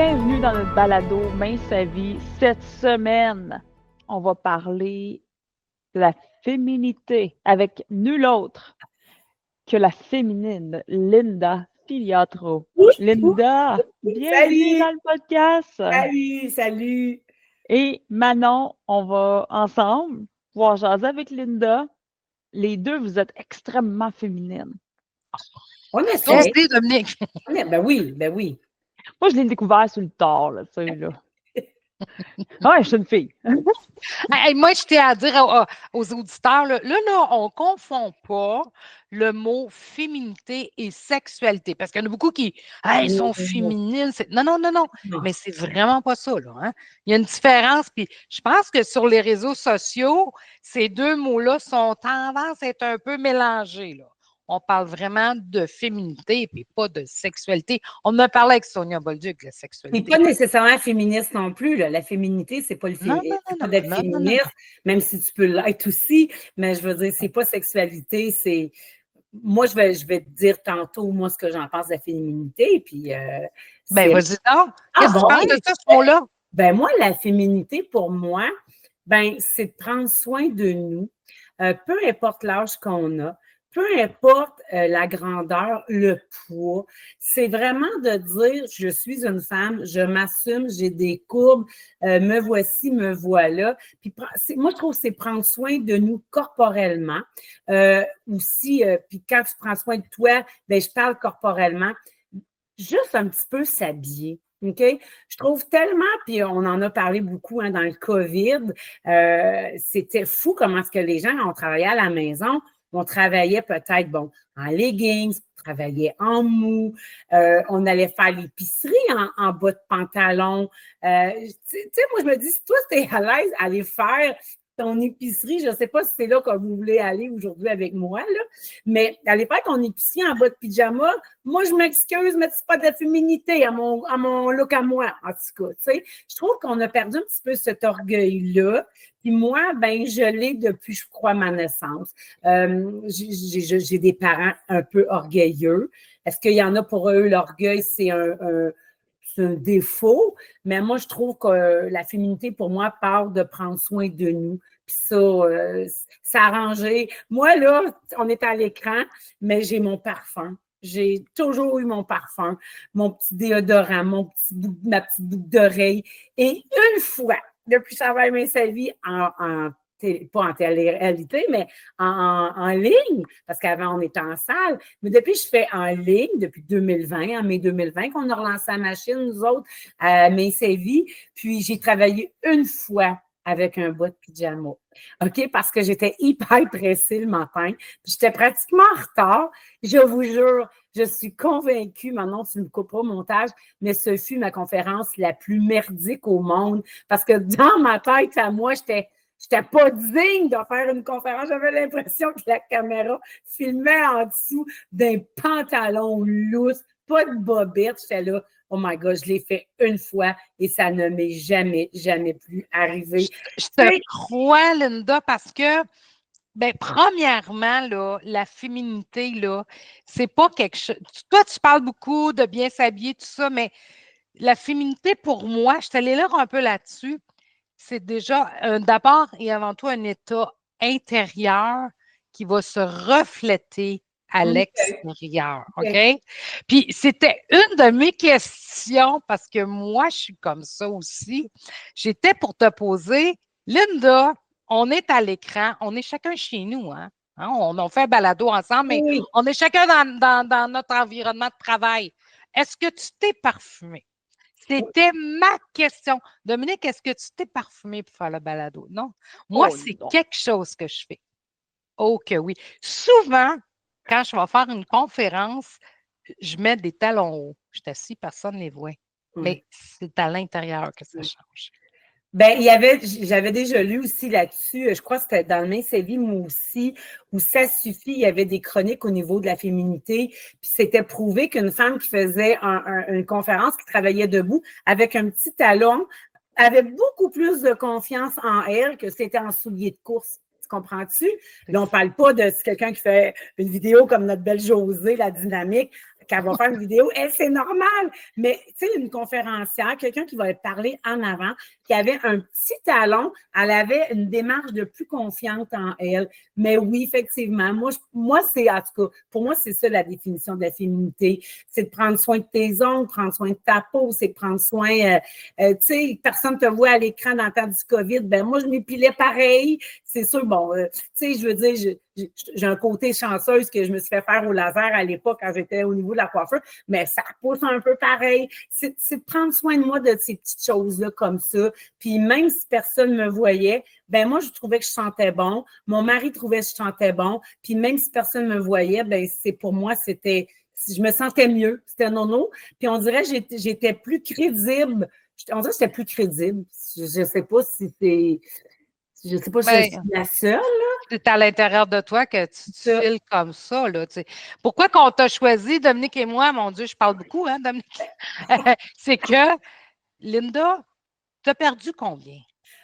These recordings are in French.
Bienvenue dans notre balado Main sa vie. Cette semaine, on va parler de la féminité avec nul autre que la féminine Linda Filiatro. Linda, bienvenue Salut! dans le podcast. Salut! Et Manon, on va ensemble pouvoir jaser avec Linda. Les deux, vous êtes extrêmement féminines. On Toi essaie. aussi, Dominique. Ben oui. Moi, je l'ai découvert sur le tard, là, tu sais, là. Ouais, je suis une fille. Hey, moi, je tiens à dire aux auditeurs, là, on ne confond pas le mot féminité et sexualité. Parce qu'il y en a beaucoup qui sont féminines. Non. Mais c'est vraiment pas ça, là. Hein? Il y a une différence. Puis je pense que sur les réseaux sociaux, ces deux mots-là sont tendance à être un peu mélangés, là. On parle vraiment de féminité et pas de sexualité. On en a parlé avec Sonia Bolduc, la sexualité. Et pas nécessairement féministe non plus. Là. La féminité, c'est pas le Non. d'être féministe, même si tu peux l'être aussi. Mais je veux dire, c'est pas sexualité, c'est. Moi, je vais te dire tantôt, moi, ce que j'en pense de la féminité. Puis, ben, vas-y donc. Qu'est-ce que tu penses de ça, ce mot-là? Ben, moi, la féminité, pour moi, ben, c'est de prendre soin de nous, peu importe l'âge qu'on a. Peu importe la grandeur, le poids, c'est vraiment de dire je suis une femme, je m'assume, j'ai des courbes, me voici, me voilà. Puis moi, je trouve que c'est prendre soin de nous corporellement. Aussi, puis quand tu prends soin de toi, ben je parle corporellement, juste un petit peu s'habiller. OK? Je trouve tellement, puis on en a parlé beaucoup dans le COVID, c'était fou comment est-ce que les gens ont travaillé à la maison. On travaillait peut-être, en leggings, on travaillait en mou, on allait faire l'épicerie en bas de pantalon. Tu sais, moi, je me dis, si toi, tu es à l'aise, aller faire ton épicerie, je ne sais pas si c'est là que vous voulez aller aujourd'hui avec moi, là, mais aller faire ton épicerie en bas de pyjama, moi, je m'excuse, mais c'est pas de la féminité à mon look à moi, en tout cas. Tu sais, je trouve qu'on a perdu un petit peu cet orgueil-là. Puis moi, ben, je l'ai depuis, je crois, ma naissance. J'ai des parents un peu orgueilleux. Est-ce qu'il y en a pour eux, l'orgueil, c'est un défaut? Mais moi, je trouve que la féminité, pour moi, part de prendre soin de nous. Puis ça, s'arranger. Moi, là, on est à l'écran, mais j'ai mon parfum. J'ai toujours eu mon parfum, mon petit déodorant, ma petite boucle d'oreille. Et une fois, depuis que je travaille sa vie pas en télé-réalité, mais en ligne, parce qu'avant, on était en salle. Mais depuis que je fais en ligne, depuis 2020, en mai 2020, qu'on a relancé la machine, nous autres, à sa vie. Puis, j'ai travaillé une fois avec un bas de pyjama. OK? Parce que j'étais hyper pressée le matin. Puis j'étais pratiquement en retard. Je vous jure, je suis convaincue, maintenant tu me couperas au montage, mais ce fut ma conférence la plus merdique au monde. Parce que dans ma tête, à moi, j'étais pas digne de faire une conférence. J'avais l'impression que la caméra filmait en dessous d'un pantalon lousse, pas de bobette. J'étais là, oh my God, je l'ai fait une fois et ça ne m'est jamais, jamais plus arrivé. Je te crois, Linda, parce que, ben, premièrement, là, la féminité, là, c'est pas quelque chose. Toi, tu parles beaucoup de bien s'habiller, tout ça, mais la féminité, pour moi, je suis allée lire un peu là-dessus. C'est déjà d'abord et avant tout un état intérieur qui va se refléter à l'extérieur. OK? Puis c'était une de mes questions parce que moi, je suis comme ça aussi. J'étais pour te poser, Linda, on est à l'écran, on est chacun chez nous, hein? On fait un balado ensemble, mais on est chacun dans notre environnement de travail. Est-ce que tu t'es parfumé? C'était ma question. Dominique, est-ce que tu t'es parfumé pour faire le balado? Non. Moi, c'est quelque chose que je fais. Oh que oui. Souvent, quand je vais faire une conférence, je mets des talons hauts. Je suis assis, personne ne les voit. Mais c'est à l'intérieur que ça change. Ben, j'avais déjà lu aussi là-dessus, je crois que c'était dans le Main sa vie, moi aussi, où ça suffit, il y avait des chroniques au niveau de la féminité, puis c'était prouvé qu'une femme qui faisait une conférence, qui travaillait debout, avec un petit talon, avait beaucoup plus de confiance en elle que c'était en souliers de course. Comprends-tu? Là, on ne parle pas de quelqu'un qui fait une vidéo comme notre belle Josée, la dynamique, qu'elle va faire une vidéo. C'est normal. Mais, tu sais, une conférencière, quelqu'un qui va parler en avant, qui avait un petit talon, elle avait une démarche de plus confiante en elle. Mais oui, effectivement, moi c'est, en tout cas, pour moi, c'est ça la définition de la féminité. C'est de prendre soin de tes ongles, prendre soin de ta peau, c'est de prendre soin, tu sais, personne ne te voit à l'écran dans le temps du COVID. Ben moi, je m'épilais pareil. C'est sûr, bon, tu sais, je veux dire, j'ai un côté chanceuse que je me suis fait faire au laser à l'époque quand j'étais au niveau de la coiffure, mais ça pousse un peu pareil. C'est de prendre soin de moi de ces petites choses-là comme ça. Puis même si personne me voyait, ben moi, je trouvais que je sentais bon. Mon mari trouvait que je sentais bon. Puis même si personne me voyait, ben c'est pour moi, c'était, je me sentais mieux. C'était nono. Puis on dirait que j'étais plus crédible. On dirait que j'étais plus crédible. Je sais pas si c'est... Je sais pas si je suis la seule. C'est à l'intérieur de toi que tu te files comme ça. Là, tu sais. Pourquoi qu'on t'a choisi, Dominique et moi, mon Dieu, je parle beaucoup, hein, Dominique? C'est que, Linda, tu as perdu combien?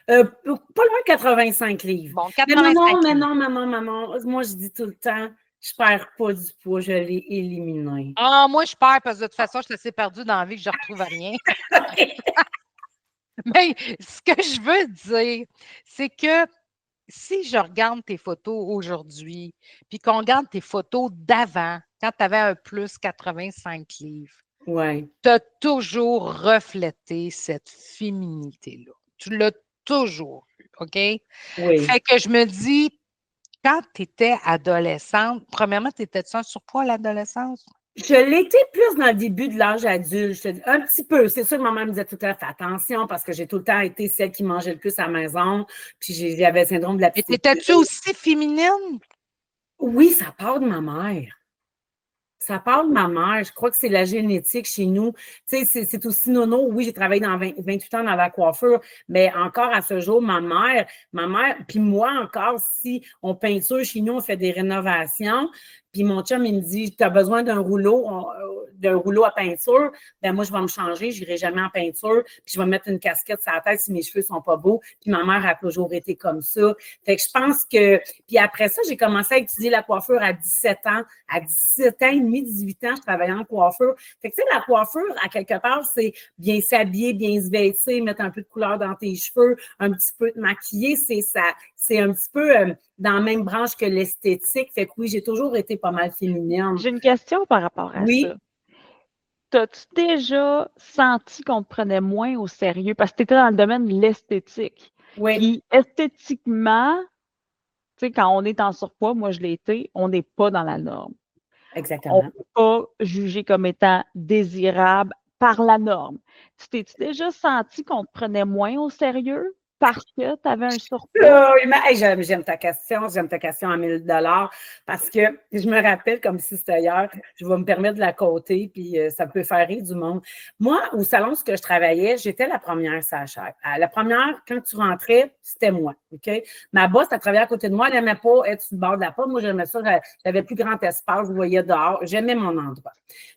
Pas loin de 85 livres. Bon, 85 mais non. Moi, je dis tout le temps, je perds pas du poids, je l'ai éliminé. Ah, moi, je perds parce que de toute façon, je suis assez perdue dans la vie que je ne retrouve rien. Mais ce que je veux dire, c'est que si je regarde tes photos aujourd'hui, puis qu'on regarde tes photos d'avant, quand tu avais un plus 85 livres, ouais. tu as toujours reflété cette féminité-là. Tu l'as toujours vu, OK? Oui. Fait que je me dis, quand tu étais adolescente, premièrement, tu étais-tu en surpoids à l'adolescence? Je l'étais plus dans le début de l'âge adulte, un petit peu. C'est sûr que maman me disait tout le temps, fais attention, parce que j'ai tout le temps été celle qui mangeait le plus à la maison, puis j'avais le syndrome de la petite. Et étais-tu aussi féminine? Oui, ça part de ma mère. Ça part de ma mère. Je crois que c'est la génétique chez nous. Tu sais, c'est aussi nono. Oui, j'ai travaillé dans 28 ans dans la coiffure, mais encore à ce jour, ma mère, puis moi encore, si on peinture chez nous, on fait des rénovations, puis mon chum, il me dit, tu as besoin d'un rouleau à peinture, ben moi, je vais me changer, je n'irai jamais en peinture, puis je vais mettre une casquette sur la tête si mes cheveux sont pas beaux. Puis ma mère a toujours été comme ça. Fait que je pense que... Puis après ça, j'ai commencé à étudier la coiffure à 17 ans. À 17 ans et demi, 18 ans, je travaillais en coiffure. Fait que tu sais, la coiffure, à quelque part, c'est bien s'habiller, bien se vêtir, mettre un peu de couleur dans tes cheveux, un petit peu de maquiller, c'est ça. C'est un petit peu dans la même branche que l'esthétique. Fait que oui, j'ai toujours été pas mal féminine. J'ai une question par rapport à ça. T'as-tu déjà senti qu'on te prenait moins au sérieux? Parce que tu étais dans le domaine de l'esthétique. Oui. Puis esthétiquement, tu sais, quand on est en surpoids, moi je l'ai été, on n'est pas dans la norme. Exactement. On ne peut pas juger comme étant désirable par la norme. Tu t'es-tu déjà senti qu'on te prenait moins au sérieux parce que tu avais un surpoids? Hey, j'aime ta question à 1000 $ parce que je me rappelle comme si c'était hier, je vais me permettre de la côté, puis ça peut faire rire du monde. Moi, au salon où je travaillais, j'étais la première sage-chef. La première, quand tu rentrais, c'était moi, OK? Ma boss, elle travaillait à côté de moi, elle n'aimait pas être sur le bord de la porte. Moi, j'aimais ça, j'avais plus grand espace, je voyais dehors, j'aimais mon endroit.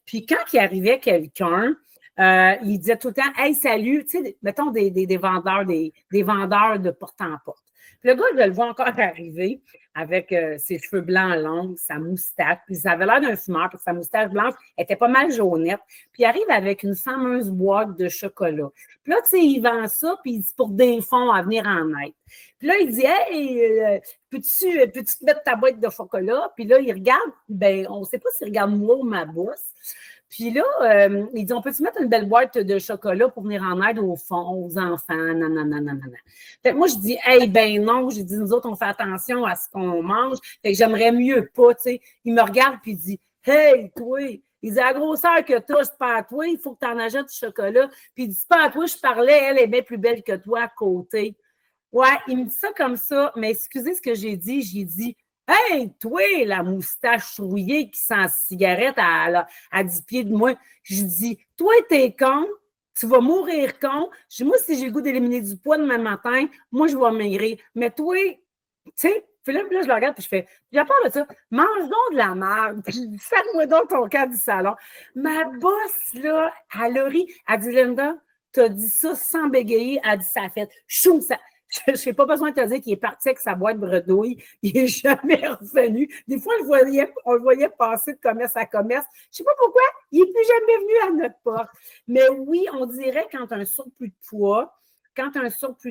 Puis quand il arrivait quelqu'un, il disait tout le temps, hey, salut, tu sais, mettons des vendeurs, des vendeurs de porte en porte. Puis le gars, je le vois encore arriver avec ses cheveux blancs longs, sa moustache, puis ça avait l'air d'un fumeur, puis sa moustache blanche était pas mal jaunette. Puis il arrive avec une fameuse boîte de chocolat. Puis là, tu sais, il vend ça, puis il dit pour des fonds à venir en aide. Puis là, il dit, hey, peux-tu te mettre ta boîte de chocolat? Puis là, il regarde, ben, on ne sait pas s'il regarde moi ou ma bosse. Puis là, il dit, on peut-tu mettre une belle boîte de chocolat pour venir en aide aux enfants? Nanana. Fait que moi, je dis, hey, ben non. J'ai dit, nous autres, on fait attention à ce qu'on mange. Fait que j'aimerais mieux pas, tu sais. Il me regarde puis il dit, hey, toi. Il dit, la grosseur que tu as, c'est pas à toi. Il faut que tu en achètes du chocolat. Puis il dit, c'est pas à toi, je parlais. Elle est bien plus belle que toi à côté. Ouais, il me dit ça comme ça. Mais excusez ce que j'ai dit. J'ai dit, hey, toi, la moustache rouillée qui sent cigarette à 10 pieds de moi. Je dis, toi, t'es con, tu vas mourir con. Je dis, moi, si j'ai le goût d'éliminer du poids demain matin, moi, je vais maigrir. Mais toi, tu sais, puis là, je le regarde et je fais, puis à part de ça, mange donc de la merde. Je dis, serre-moi donc ton cadre du salon. Ma boss, là, elle a ri. Elle dit, Linda, t'as dit ça sans bégayer. Elle dit, ça a fait chou, ça. Je n'ai pas besoin de te dire qu'il est parti avec sa boîte bredouille. Il n'est jamais revenu. Des fois, on le voyait passer de commerce à commerce. Je ne sais pas pourquoi, il n'est plus jamais venu à notre porte. Mais oui, on dirait quand un surplus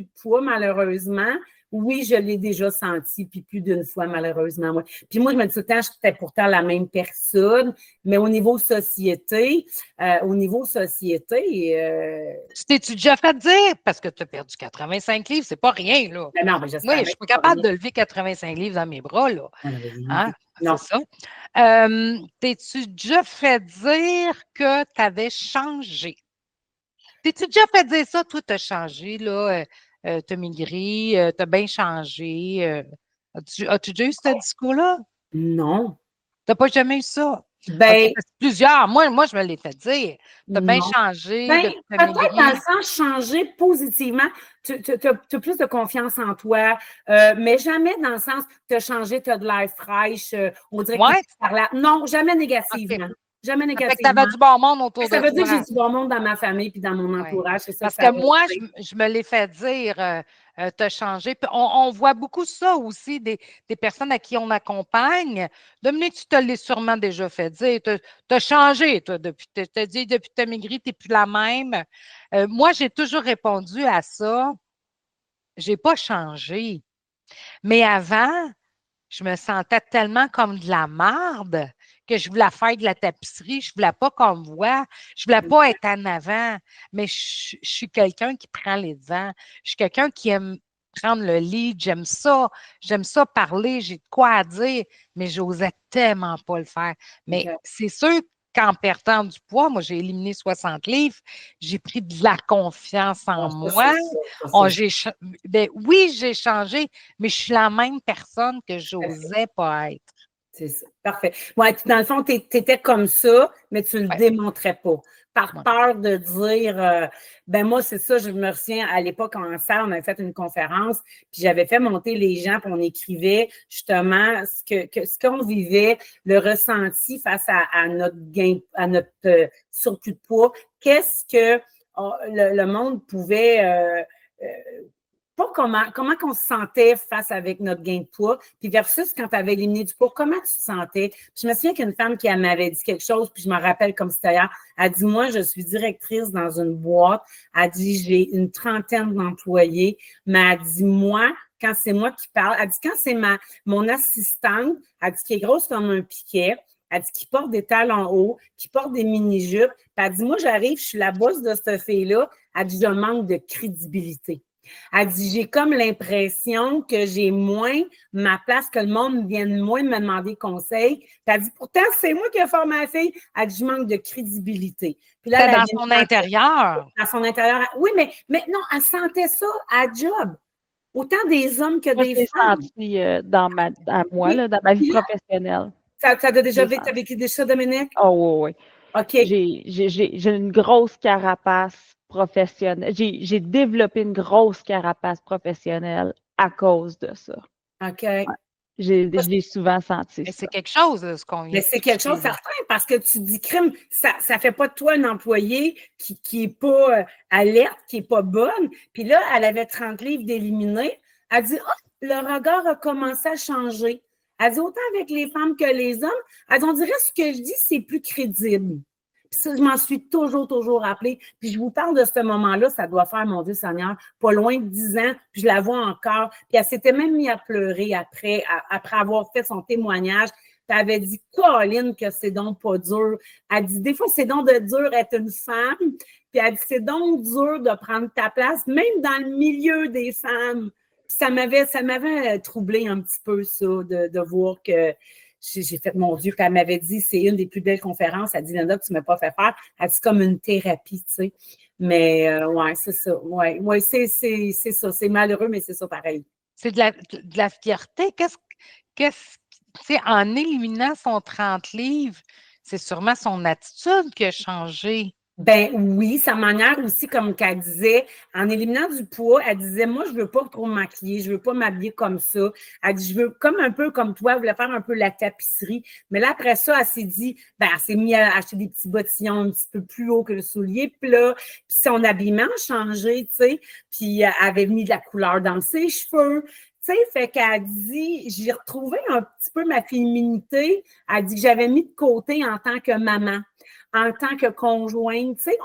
de poids, malheureusement, oui, je l'ai déjà senti, puis plus d'une fois, malheureusement. Ouais. Puis moi, je me dis tout le temps, j'étais pourtant la même personne, mais au niveau société, T'es-tu déjà fait dire, parce que tu as perdu 85 livres, c'est pas rien, là. ben non, mais je Moi, je savais suis pas que c'était capable rien. de lever 85 livres dans mes bras, là. Hein? Non. C'est ça. T'es-tu déjà fait dire que tu avais changé? T'es-tu déjà fait dire ça? Toi, tu as changé, là, tu as maigri, tu as bien changé. As-tu déjà eu ce discours-là? Non. Tu n'as pas jamais eu ça? OK, Ben, parce que plusieurs. Moi, je me l'ai fait dire. Tu as bien non. changé Ben, depuis que tu as peut-être dans le maigri. sens changer positivement. Tu as plus de confiance en toi, mais jamais dans le sens tu as changé, tu as de l'air fraîche, on dirait que tu es Ouais? plus par là. Non, jamais OK. négativement. Jamais Ça fait que tu avais négativement. du bon monde autour Ça de veut dire que j'ai toi. du bon monde dans ma famille puis dans mon Ouais. entourage. C'est ça que Parce ça que veut moi, dire. je me l'ai fait dire, tu as changé. Puis on voit beaucoup ça aussi, des personnes à qui on accompagne. Dominique, tu te l'es sûrement déjà fait dire. Tu as changé, toi, depuis. Tu as dit, depuis que tu as maigri, tu n'es plus la même. Moi, j'ai toujours répondu à ça. Je n'ai pas changé. Mais avant, je me sentais tellement comme de la marde que je voulais faire de la tapisserie. Je ne voulais pas qu'on me voie. Je ne voulais pas être en avant. Mais je suis quelqu'un qui prend les devants. Je suis quelqu'un qui aime prendre le lead. J'aime ça. J'aime ça parler. J'ai de quoi à dire, mais j'osais tellement pas le faire. Mais OK. c'est sûr qu'en perdant du poids, moi, j'ai éliminé 60 livres. J'ai pris de la confiance en Ouais, ça, moi. c'est ça. Ça, Oh, c'est ben, oui, j'ai changé, mais je suis la même personne que ça. j'osais pas être. C'est ça. Parfait. Ouais, dans le fond, tu étais comme ça, mais tu ne le Ouais, démontrais pas. Par ouais. peur de dire, ben moi, c'est ça, je me souviens, à l'époque, en salle, on avait fait une conférence, puis j'avais fait monter les gens, puis on écrivait justement ce qu'on vivait, le ressenti face à notre gain, à notre surplus de poids. Qu'est-ce que le monde pouvait euh, pas comment qu'on se sentait face avec notre gain de poids, puis versus quand tu avais éliminé du poids, comment tu te sentais? Puis je me souviens qu'une femme qui m'avait dit quelque chose, puis je me rappelle comme c'était hier, elle dit, moi, je suis directrice dans une boîte, elle dit, j'ai une trentaine d'employés, mais elle dit, moi, quand c'est moi qui parle, elle dit, quand c'est mon assistante, elle dit, qui est grosse comme un piquet, elle dit, qui porte des talons hauts, qui porte des mini-jupes, puis elle dit, moi, j'arrive, je suis la boss de cette fille-là, elle dit, je manque de crédibilité. Elle dit, j'ai comme l'impression que j'ai moins ma place, que le monde vienne moins me demander conseil. Puis elle dit, pourtant, c'est moi qui ai formé ma fille. Elle dit, je manque de crédibilité. Puis là, C'était elle dans son intérieur. à son intérieur. Oui, mais non, elle sentait ça à job. Autant des hommes que Moi, des je l'ai femmes. senti dans moi, Oui. là, dans ma vie Puis là, professionnelle. ça a Je déjà l'ai vécu, t'as senti. vécu ça, Dominique? Oh, oui, oui. OK. J'ai une grosse carapace professionnelle. J'ai développé une grosse carapace professionnelle à cause de ça. OK. Je l'ai souvent senti, Mais ça. c'est quelque chose, ce qu'on vient Mais de c'est quelque chose toucher, là. certain parce que tu dis crime, ça ne fait pas de toi un employé qui est pas alerte, qui est pas bonne. Puis là, elle avait 30 livres d'éliminés. Elle dit, oh, le regard a commencé à changer. Elle dit, autant avec les femmes que les hommes. Elle dit, on dirait ce que je dis, c'est plus crédible. Puis ça, je m'en suis toujours rappelé. Puis je vous parle de ce moment-là, ça doit faire, mon Dieu Seigneur, pas loin de 10 ans. Puis je la vois encore. Puis elle s'était même mise à pleurer après avoir fait son témoignage. Tu avais dit, Colline, que c'est donc pas dur. Elle dit, des fois, c'est donc de dur être une femme. Puis elle dit, c'est donc dur de prendre ta place, même dans le milieu des femmes. Puis ça m'avait troublé un petit peu, ça, de voir que j'ai fait, mon Dieu, puis elle m'avait dit, c'est une des plus belles conférences. Elle dit, Linda, tu ne m'as pas fait faire. Elle dit, c'est comme une thérapie, tu sais. Mais, ouais, c'est ça. Ouais, c'est ça. C'est malheureux, mais c'est ça pareil. C'est de la fierté. Tu sais, en éliminant son 30 livres, c'est sûrement son attitude qui a changé. Ben oui, sa manière aussi, comme qu'elle disait, en éliminant du poids, elle disait, moi, je veux pas trop me maquiller, je veux pas m'habiller comme ça. Elle dit, je veux comme un peu comme toi, elle voulait faire un peu la tapisserie. Mais là, après ça, elle s'est dit, ben, elle s'est mis à acheter des petits bottillons un petit peu plus haut que le soulier. Puis là, puis son habillement a changé, tu sais. Puis elle avait mis de la couleur dans ses cheveux. Tu sais, fait qu'elle dit, j'ai retrouvé un petit peu ma féminité. Elle dit que j'avais mis de côté en tant que maman, en tant que conjointe. Tu sais,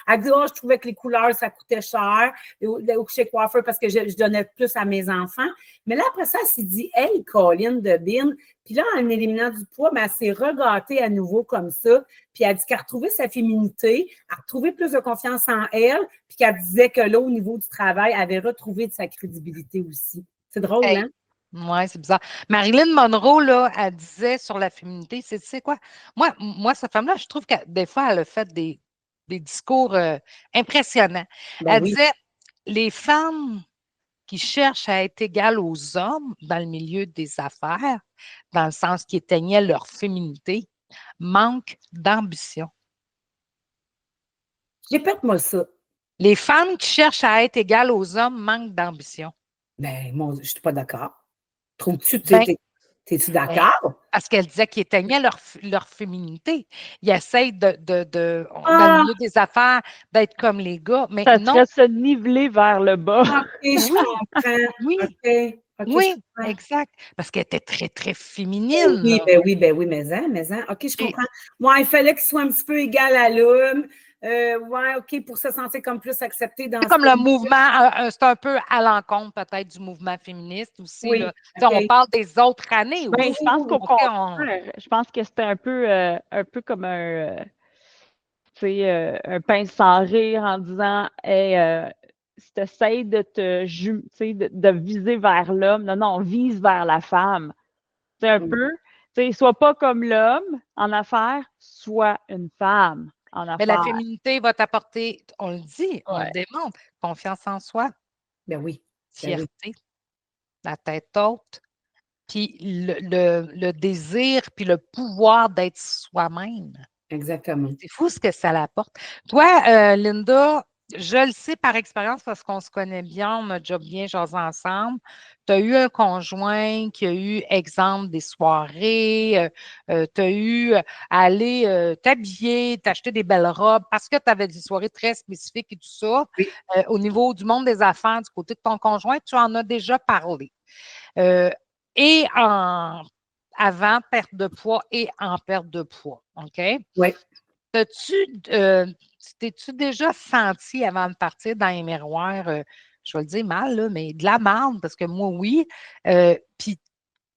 elle dit, oh, je trouvais que les couleurs, ça coûtait cher au chez coiffeur parce que je donnais plus à mes enfants. Mais là, après ça, elle s'est dit, hey, Colline de Bin. Puis là, en éliminant du poids, ben, elle s'est regâtée à nouveau comme ça. Puis elle dit qu'elle a retrouvé sa féminité, elle a retrouvé plus de confiance en elle, puis qu'elle disait que là, au niveau du travail, elle avait retrouvé de sa crédibilité aussi. C'est drôle, Hey. hein? Oui, c'est bizarre. Marilyn Monroe, là, elle disait sur la féminité, c'est, tu sais quoi? Moi, cette femme-là, je trouve que des fois, elle a fait des discours impressionnants. Ben Elle oui, disait, les femmes qui cherchent à être égales aux hommes dans le milieu des affaires, dans le sens qui éteignaient leur féminité, manquent d'ambition. répète-moi ça. Les femmes qui cherchent à être égales aux hommes manquent d'ambition. Ben, mon Dieu, je suis pas d'accord. Trouves-tu, Ben, t'es-tu ben, d'accord? parce qu'elle disait qu'ils éteignaient leur féminité. Ils essayent dans le Ah, milieu des affaires d'être comme les gars, mais Ça non. serait se niveler vers le bas. OK, je Oui, comprends. oui, OK, OK, je oui, comprends. exact. Parce qu'elle était très, très Ben féminine, oui, là. ben oui, ben oui, mais OK, je Puis, comprends. Moi, il fallait qu'il soit un petit peu égal à l'homme. Ouais, OK, pour se sentir comme plus accepté dans c'est ce comme le pays. mouvement, c'est un peu à l'encontre peut-être du mouvement féministe aussi, là. Oui, Tu sais, on OK. parle des autres années Ben, Oui, je aussi. pense oui, qu'au OK, contraire, je pense que c'était un peu comme tu sais, un pince sans rire en disant, hey, si tu essaies de tu sais, de viser vers l'homme, non, non, vise vers la femme. C'est un oui. peu, tu sais, sois pas comme l'homme en affaires, sois une femme en mais la affaires. féminité va t'apporter, on le dit, on le Ouais. démontre, confiance en soi, Ben oui, ben oui, fierté, la tête haute, puis le désir, puis le pouvoir d'être soi-même. exactement. C'est fou ce que ça l'apporte. Toi, Linda, je le sais par expérience parce qu'on se connaît bien, on a déjà bien jasé ensemble. Tu as eu un conjoint qui a eu, exemple, des soirées, tu as eu à aller t'habiller, t'acheter des belles robes parce que tu avais des soirées très spécifiques et tout ça. Oui, Au niveau du monde des affaires, du côté de ton conjoint, tu en as déjà parlé. Euh, et avant perte de poids et en perte de poids. OK? oui. T'es-tu déjà senti avant de partir dans les miroirs, je vais le dire mal, là, mais de la marde, parce que moi, oui. Puis,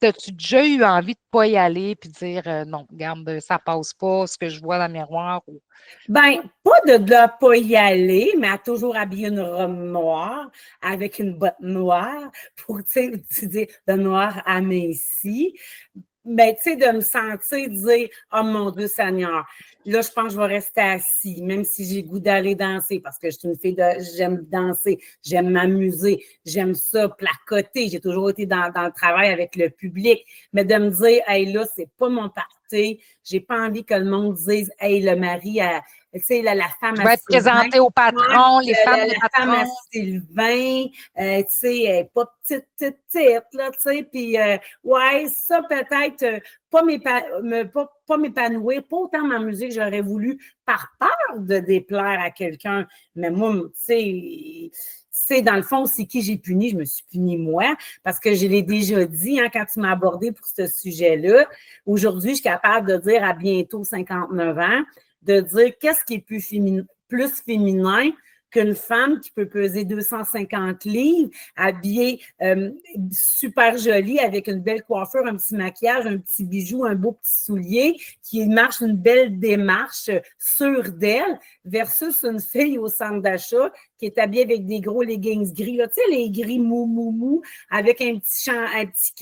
as-tu déjà eu envie de ne pas y aller puis de dire non, regarde, ça passe pas, ce que je vois dans le miroir? Ou... Ben, pas de là pas y aller, mais à toujours habiller une robe noire avec une botte noire pour, tu dis, de noir à Messi. Mais, tu sais, de me sentir dire, oh mon Dieu Seigneur, là, je pense que je vais rester assis, même si j'ai goût d'aller danser, parce que je suis une fille j'aime danser, j'aime m'amuser, j'aime ça, placoter. J'ai toujours été dans le travail avec le public. Mais de me dire, hey, là, c'est pas mon party, j'ai pas envie que le monde dise, hey, le mari a, tu sais, la femme Je à vais être Sylvain, présentée au patron, les femmes des la femme à patrons. Sylvain, tu sais, elle est pas petite, là, tu sais, puis ouais, ça peut-être, pas m'épanouir, pas autant ma musique, j'aurais voulu par peur de déplaire à quelqu'un, mais moi, tu sais, c'est dans le fond, c'est qui j'ai puni, je me suis puni moi, parce que je l'ai déjà dit hein, quand tu m'as abordé pour ce sujet-là. Aujourd'hui, je suis capable de dire à bientôt 59 ans, de dire qu'est-ce qui est plus féminin qu'une femme qui peut peser 250 livres, habillée super jolie, avec une belle coiffure, un petit maquillage, un petit bijou, un beau petit soulier, qui marche une belle démarche sûre d'elle, versus une fille au centre d'achat qui est habillée avec des gros leggings gris, là, tu sais, les gris mou, avec un petit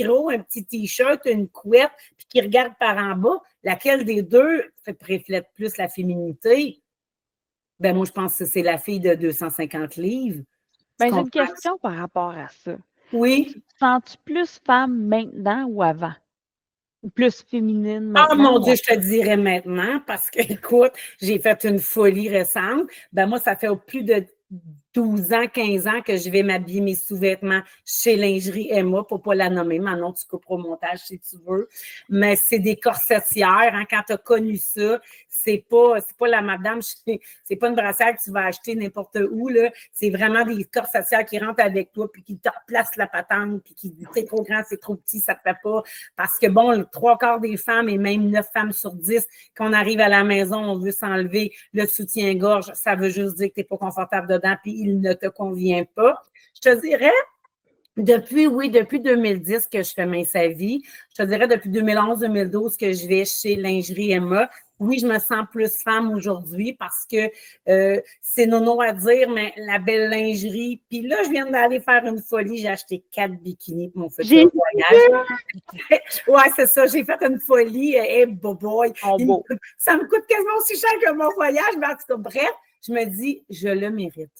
croc, un petit t-shirt, une couette, puis qui regarde par en bas. Laquelle des deux reflète plus la féminité? Ben moi, je pense que c'est la fille de 250 livres. Tu Ben, j'ai une comprends? question par rapport à ça. Tu Oui. te sens-tu plus femme maintenant ou avant? plus féminine Ah maintenant? mon Dieu, je te dirais maintenant, parce que, écoute, j'ai fait une folie récente. Ben moi, ça fait plus de 12 ans, 15 ans que je vais m'habiller mes sous-vêtements chez Lingerie Emma, pour ne pas la nommer. Maintenant, tu couperas au montage si tu veux. Mais c'est des corsetières. Hein, quand tu as connu ça, c'est pas la madame, c'est pas une brassière que tu vas acheter n'importe où. Là. C'est vraiment des corsetières qui rentrent avec toi, puis qui te placent la patente, puis qui disent c'est trop grand, c'est trop petit, ça te fait pas. Parce que bon, le 3/4 des femmes et même 9 femmes sur 10, quand on arrive à la maison, on veut s'enlever le soutien-gorge, ça veut juste dire que tu n'es pas confortable dedans, puis il ne te convient pas. Je te dirais, depuis 2010 que je fais Mince à vie. Je te dirais depuis 2011-2012 que je vais chez Lingerie Emma. Oui, je me sens plus femme aujourd'hui parce que c'est nono à dire, mais la belle lingerie. Puis là, je viens d'aller faire une folie. J'ai acheté 4 bikinis pour mon futur voyage. Ouais, c'est ça. J'ai fait une folie. Hey, boy. Ça me coûte quasiment aussi cher que mon voyage. Mais en tout cas, bref, je me dis, je le mérite.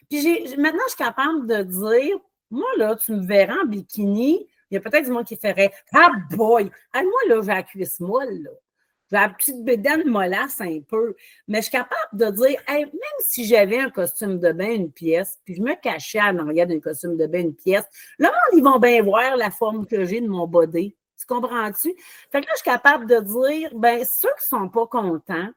Puis maintenant, je suis capable de dire, moi, là, tu me verras en bikini, il y a peut-être du monde qui ferait « Ah boy! Ah, moi, là, j'ai la cuisse molle, là. J'ai la petite bédaine mollasse un peu. » Mais je suis capable de dire hey, même si j'avais un costume de bain, une pièce, puis je me cachais en arrière d'un costume de bain, une pièce, le monde, ils vont bien voir la forme que j'ai de mon body. Tu comprends-tu? Fait que là, je suis capable de dire, ben ceux qui ne sont pas contents,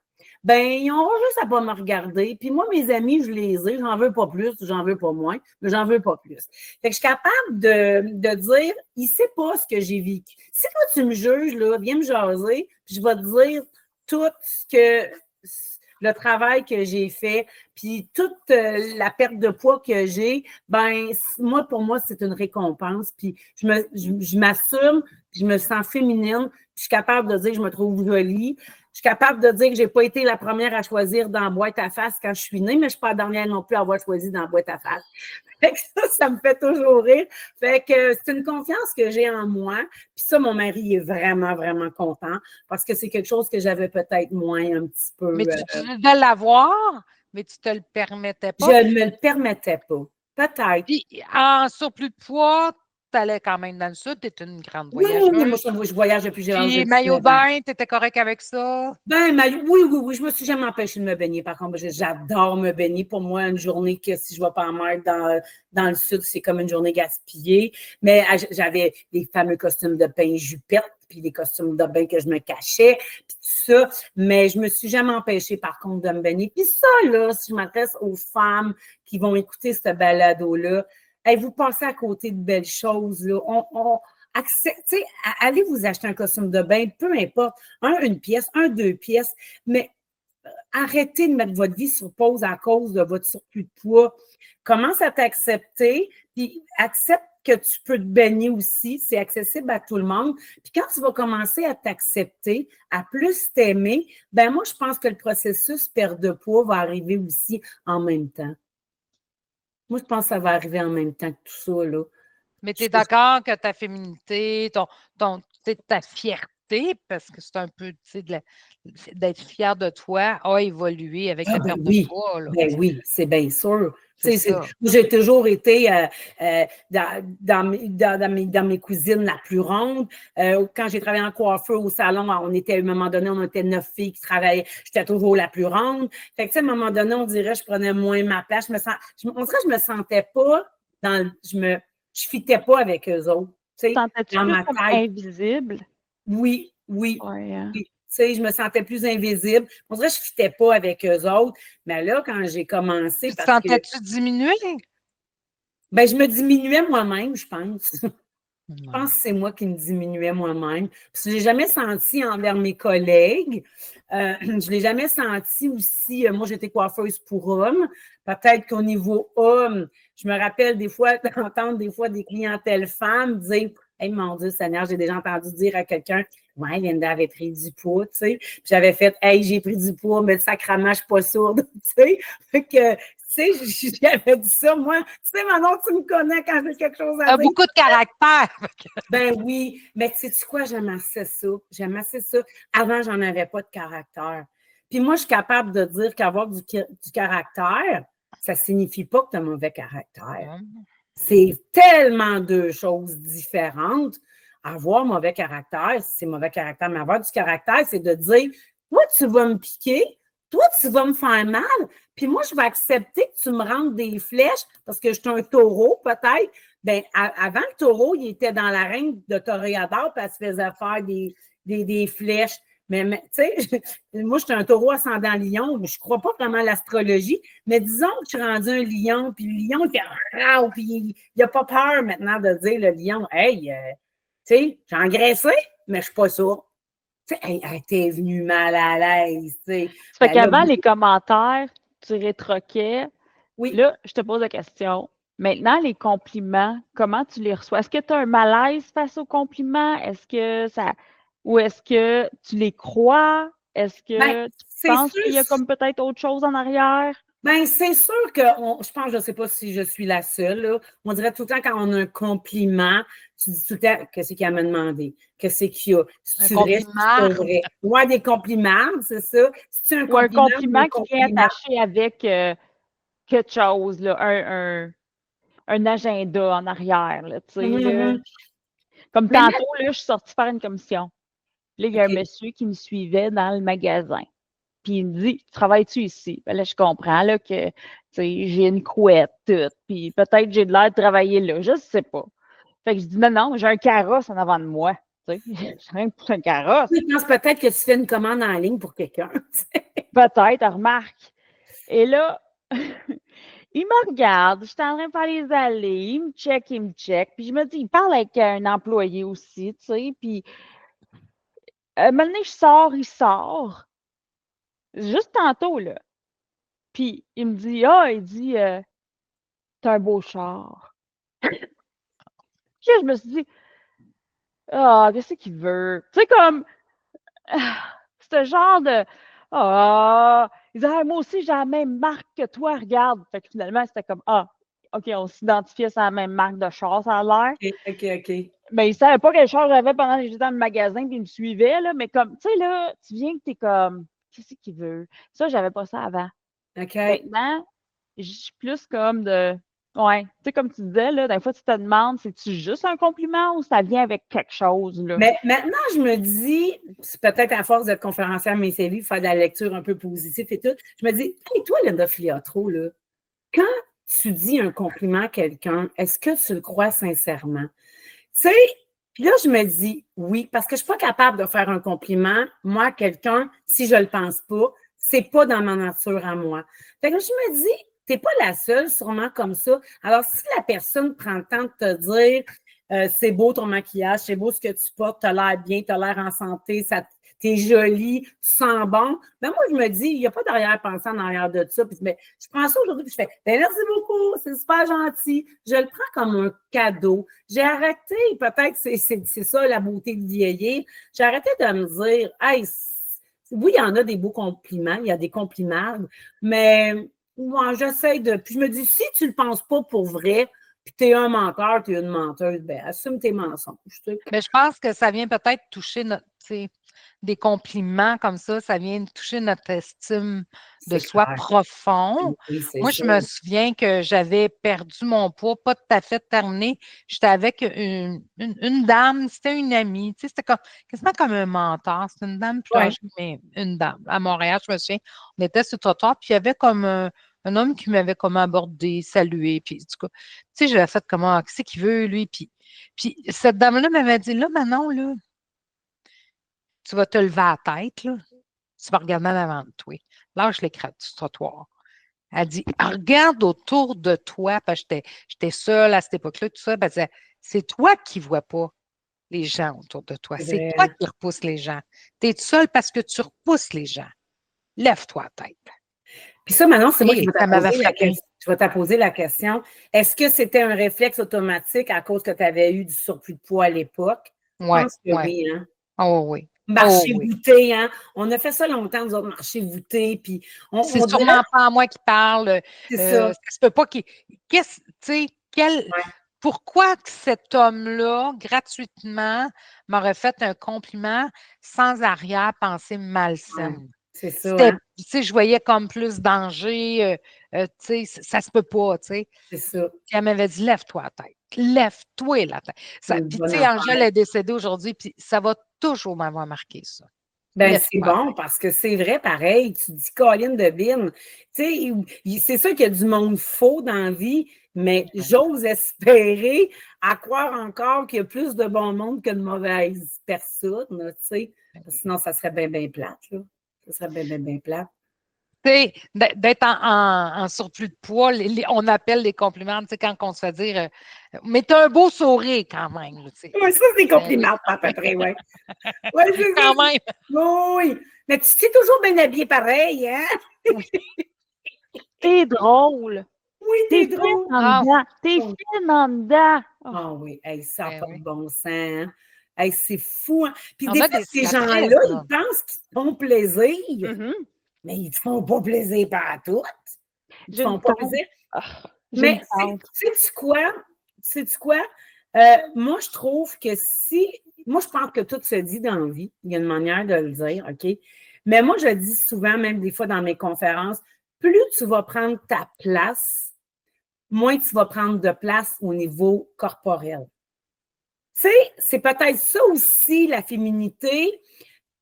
ben, ils ont juste à pas me regarder. Puis moi, mes amis, je les ai. J'en veux pas plus, j'en veux pas moins, mais j'en veux pas plus. Fait que je suis capable de dire, il sait pas ce que j'ai vécu. Si toi, tu me juges, là, viens me jaser, puis je vais te dire tout ce que le travail que j'ai fait, puis toute la perte de poids que j'ai, ben moi, pour moi, c'est une récompense. Puis je m'assume, puis je me sens féminine, puis je suis capable de dire que je me trouve jolie. Je suis capable de dire que je n'ai pas été la première à choisir dans la boîte à face quand je suis née, mais je ne suis pas la dernière non plus à avoir choisi dans la boîte à face. Fait que ça me fait toujours rire. Fait que c'est une confiance que j'ai en moi. Puis ça, mon mari est vraiment, vraiment content parce que c'est quelque chose que j'avais peut-être moins un petit peu. Mais tu devais l'avoir, mais tu ne te le permettais pas. Je ne me le permettais pas. Peut-être. Puis en surplus de poids, tu allais quand même dans le sud, tu es une grande voyageuse. Oui, moi, je voyage depuis j'ai Puis maillot de bain, tu étais correct avec ça? Ben, oui. Je me suis jamais empêchée de me baigner. Par contre, j'adore me baigner. Pour moi, une journée que si je ne vais pas en mer dans le sud, c'est comme une journée gaspillée. Mais j'avais les fameux costumes de bain jupettes, puis les costumes de bain que je me cachais, puis tout ça. Mais je me suis jamais empêchée, par contre, de me baigner. Puis ça, là, si je m'adresse aux femmes qui vont écouter ce balado-là, hey, vous passez à côté de belles choses, là. Allez vous acheter un costume de bain, peu importe, une pièce, deux pièces, mais arrêtez de mettre votre vie sur pause à cause de votre surplus de poids. Commence à t'accepter, puis accepte que tu peux te baigner aussi, c'est accessible à tout le monde. Puis quand tu vas commencer à t'accepter, à plus t'aimer, ben moi, je pense que le processus perte de poids va arriver aussi en même temps. Moi, je pense que ça va arriver en même temps que tout ça, là. Mais tu es d'accord que ta féminité, ta fierté, parce que c'est un peu d'être fière de toi, a évolué avec la perte de poids. Là. Ben oui, c'est bien sûr. Ça. J'ai toujours été dans mes cousines la plus ronde. Quand j'ai travaillé en coiffeur au salon, on était à un moment donné, on était 9 filles qui travaillaient. J'étais toujours la plus ronde. Fait que, à un moment donné, on dirait que je prenais moins ma place. On dirait que je me sentais pas je fitais pas avec eux autres. Sentais-tu plus comme invisible? Oui. Ouais. Oui. Je me sentais plus invisible. On dirait que je ne fitais pas avec eux autres. Mais là, quand j'ai commencé. Tu te sentais-tu diminuer? Ben, je me diminuais moi-même, je pense. Je pense que c'est moi qui me diminuais moi-même. Je ne l'ai jamais senti envers mes collègues. Je ne l'ai jamais senti aussi. Moi, j'étais coiffeuse pour hommes. Peut-être qu'au niveau homme, je me rappelle des fois d'entendre des clientèles femmes dire hey, mon Dieu, Seigneur, j'ai déjà entendu dire à quelqu'un ouais, Linda avait pris du poids, tu sais. Puis j'avais fait hey, j'ai pris du poids, mais sacrément, je ne suis pas sourde, tu sais. Fait que tu sais, j'avais dit ça, moi. Tu sais, Manon, tu me connais quand j'ai quelque chose à dire. Beaucoup de caractère. Ben oui, mais sais-tu quoi? J'aimais ça. Avant, j'en avais pas de caractère. Puis moi, je suis capable de dire qu'avoir du caractère, ça signifie pas que tu as un mauvais caractère. C'est tellement deux choses différentes. avoir mauvais caractère, si c'est mauvais caractère, mais avoir du caractère, c'est de dire, toi, tu vas me piquer, toi, tu vas me faire mal, puis moi, je vais accepter que tu me rentres des flèches parce que je suis un taureau, peut-être. Bien, avant le taureau, il était dans l'arène de toréador, puis elle se faisait faire des flèches. Mais tu sais, moi, je suis un taureau ascendant lion, mais je ne crois pas vraiment à l'astrologie. Mais disons que je suis rendu un lion, puis le lion, il fait puis il n'a pas peur maintenant de dire le lion, hey, tu sais, j'ai engraissé, mais je ne suis pas sûre. Tu sais, hey, t'es venu mal à l'aise, tu sais. Ça fait qu'avant, les commentaires, tu rétroquais. Oui. Là, je te pose la question. Maintenant, les compliments, comment tu les reçois? Est-ce que tu as un malaise face aux compliments? Ou est-ce que tu les crois? Est-ce que tu penses qu'il y a comme peut-être autre chose en arrière? Bien, c'est sûr que, je pense, je ne sais pas si je suis la seule, là. On dirait tout le temps quand on a un compliment, tu dis tout le temps, qu'est-ce qu'il m'a demandé? Qu'est-ce qu'il y a? Un compliment. Vrai? Ouais, des compliments, c'est ça. Si ou un compliment qui est attaché avec quelque chose, là, un agenda en arrière, là, tu sais. Là. Comme tantôt, là, je suis sortie faire une commission. Là, il y a un monsieur qui me suivait dans le magasin. Puis il me dit, travailles-tu ici? Ben là, je comprends là, que j'ai une couette, toute. Puis peut-être j'ai de l'air de travailler là. Je ne sais pas. Fait que je dis, non, j'ai un carrosse en avant de moi. J'ai rien pour un carrosse. Je pense peut-être que tu fais une commande en ligne pour quelqu'un. Peut-être, remarque. Et là, il me regarde, je suis en train de faire les allées, il me check. Puis je me dis, il parle avec un employé aussi, tu sais. Puis maintenant, il sort. Juste tantôt, là. Puis il me dit, t'as un beau char. Puis je me suis dit, qu'est-ce qu'il veut? Tu sais, comme, ce genre de, il dit, moi aussi, j'ai la même marque que toi, regarde. Fait que finalement, c'était comme, OK, on s'identifiait sur la même marque de char, ça a l'air. OK. Mais il savait pas quel char j'avais pendant que j'étais dans le magasin, puis il me suivait, là. Mais comme, tu sais, là, tu viens que t'es comme, qu'est-ce qu'il veut? Ça, j'avais pas ça avant. OK. Maintenant, je suis plus comme de. Ouais, tu sais, comme tu disais, là, des fois, tu te demandes, c'est-tu juste un compliment ou ça vient avec quelque chose, là? Mais maintenant, je me dis, c'est peut-être à force d'être conférencière à mes séries, faire de la lecture un peu positive et tout, je me dis, hey, toi, Linda Filiatro, là, quand tu dis un compliment à quelqu'un, est-ce que tu le crois sincèrement? Tu sais, puis là, je me dis, oui, parce que je ne suis pas capable de faire un compliment, moi, à quelqu'un, si je ne le pense pas, c'est pas dans ma nature à moi. Fait que je me dis, tu n'es pas la seule, sûrement comme ça. Alors, si la personne prend le temps de te dire, c'est beau ton maquillage, c'est beau ce que tu portes, tu as l'air bien, tu as l'air en santé, t'es jolie, tu sens bon. Ben moi, je me dis, il n'y a pas d'arrière-pensée en arrière de ça. Puis, ben, je prends ça aujourd'hui et je fais, merci beaucoup, c'est super gentil. Je le prends comme un cadeau. J'ai arrêté, peut-être c'est ça la beauté de vieillir. J'ai arrêté de me dire, hey, oui, il y en a des beaux compliments, il y a des compliments, mais moi, j'essaie de. Puis je me dis, si tu ne le penses pas pour vrai, puis tu es un menteur, tu es une menteuse, ben assume tes mensonges. Mais je pense que ça vient peut-être toucher des compliments comme ça vient toucher notre estime de soi profond. Oui, moi, je me souviens que j'avais perdu mon poids, pas tout à fait terminé. J'étais avec une dame, c'était une amie, c'était quasiment comme un mentor. C'était une dame plus âgée, mais une dame. À Montréal, je me souviens, on était sur le trottoir, puis il y avait comme un homme qui m'avait comme abordé, salué, puis du coup, j'avais fait comment, qu'est-ce qu'il veut, lui, puis cette dame-là m'avait dit, là, Manon, là, tu vas te lever à la tête, là, tu vas regarder en avant de toi. Lâche l'écran du trottoir. Elle dit, regarde autour de toi, parce que j'étais seule à cette époque-là, tout ça, elle disait, c'est toi qui ne vois pas les gens autour de toi. C'est toi qui repousses les gens. Tu es seule parce que tu repousses les gens. Lève-toi la tête. Puis ça, maintenant, c'est moi qui vais te poser la question. Est-ce que c'était un réflexe automatique à cause que tu avais eu du surplus de poids à l'époque? Oui. Je pense que oui, hein? Oh oui. Marcher voûté, hein? On a fait ça longtemps, nous autres, marcher voûté. Puis c'est sûrement pas moi qui parle. C'est ça. Ça se peut pas qu'il. Pourquoi cet homme-là, gratuitement, m'aurait fait un compliment sans arrière-pensée malsaine? C'est ça. Hein? Je voyais comme plus danger. Ça se peut pas. C'est ça. Puis elle m'avait dit, lève-toi la tête. lève-toi la tête. C'est une Puis, tu bonne sais, Angèle affaire. est décédée aujourd'hui, puis ça va toujours m'avoir marqué, ça. Ben, c'est Lève-toi. bon parce que c'est vrai, pareil. Tu dis Colline de Bine. Tu sais, c'est sûr qu'il y a du monde faux dans la vie, mais j'ose espérer, à croire encore qu'il y a plus de bon monde que de mauvaises personnes, là, tu sais. Sinon, ça serait bien, bien plate, là. Ça serait bien, bien, bien plate. Tu sais, d'être en surplus de poids, on appelle les compliments, tu sais, quand on se fait dire mais t'as un beau sourire quand même, là, tu sais. Oui, ça, c'est des compliments, à peu près, oui. Oui, c'est ça. Quand même. Oui. Mais tu t'es toujours bien habillé pareil, hein? T'es drôle. Oui, T'es t'es fine drôle. en Ah, dedans. T'es Oh. fine en dedans. Oh, Ah oui, hey, ça n'a ben pas de oui. bon sens. Hein? Hey, c'est fou. Hein? Puis On des a fois, des ces cicatrices, gens-là, là. ils pensent qu'ils te font plaisir, mhm. mais ils ne te font pas plaisir par tout. Ils ne te J'ai une font pas tante. plaisir. Ah, j'ai une Mais tante. sais-tu quoi? Sais-tu quoi? Moi, je trouve que si. Moi, je pense que tout se dit dans la vie. Il y a une manière de le dire, OK? Mais moi, je dis souvent, même des fois dans mes conférences, plus tu vas prendre ta place, moins tu vas prendre de place au niveau corporel. Tu sais, c'est peut-être ça aussi, la féminité.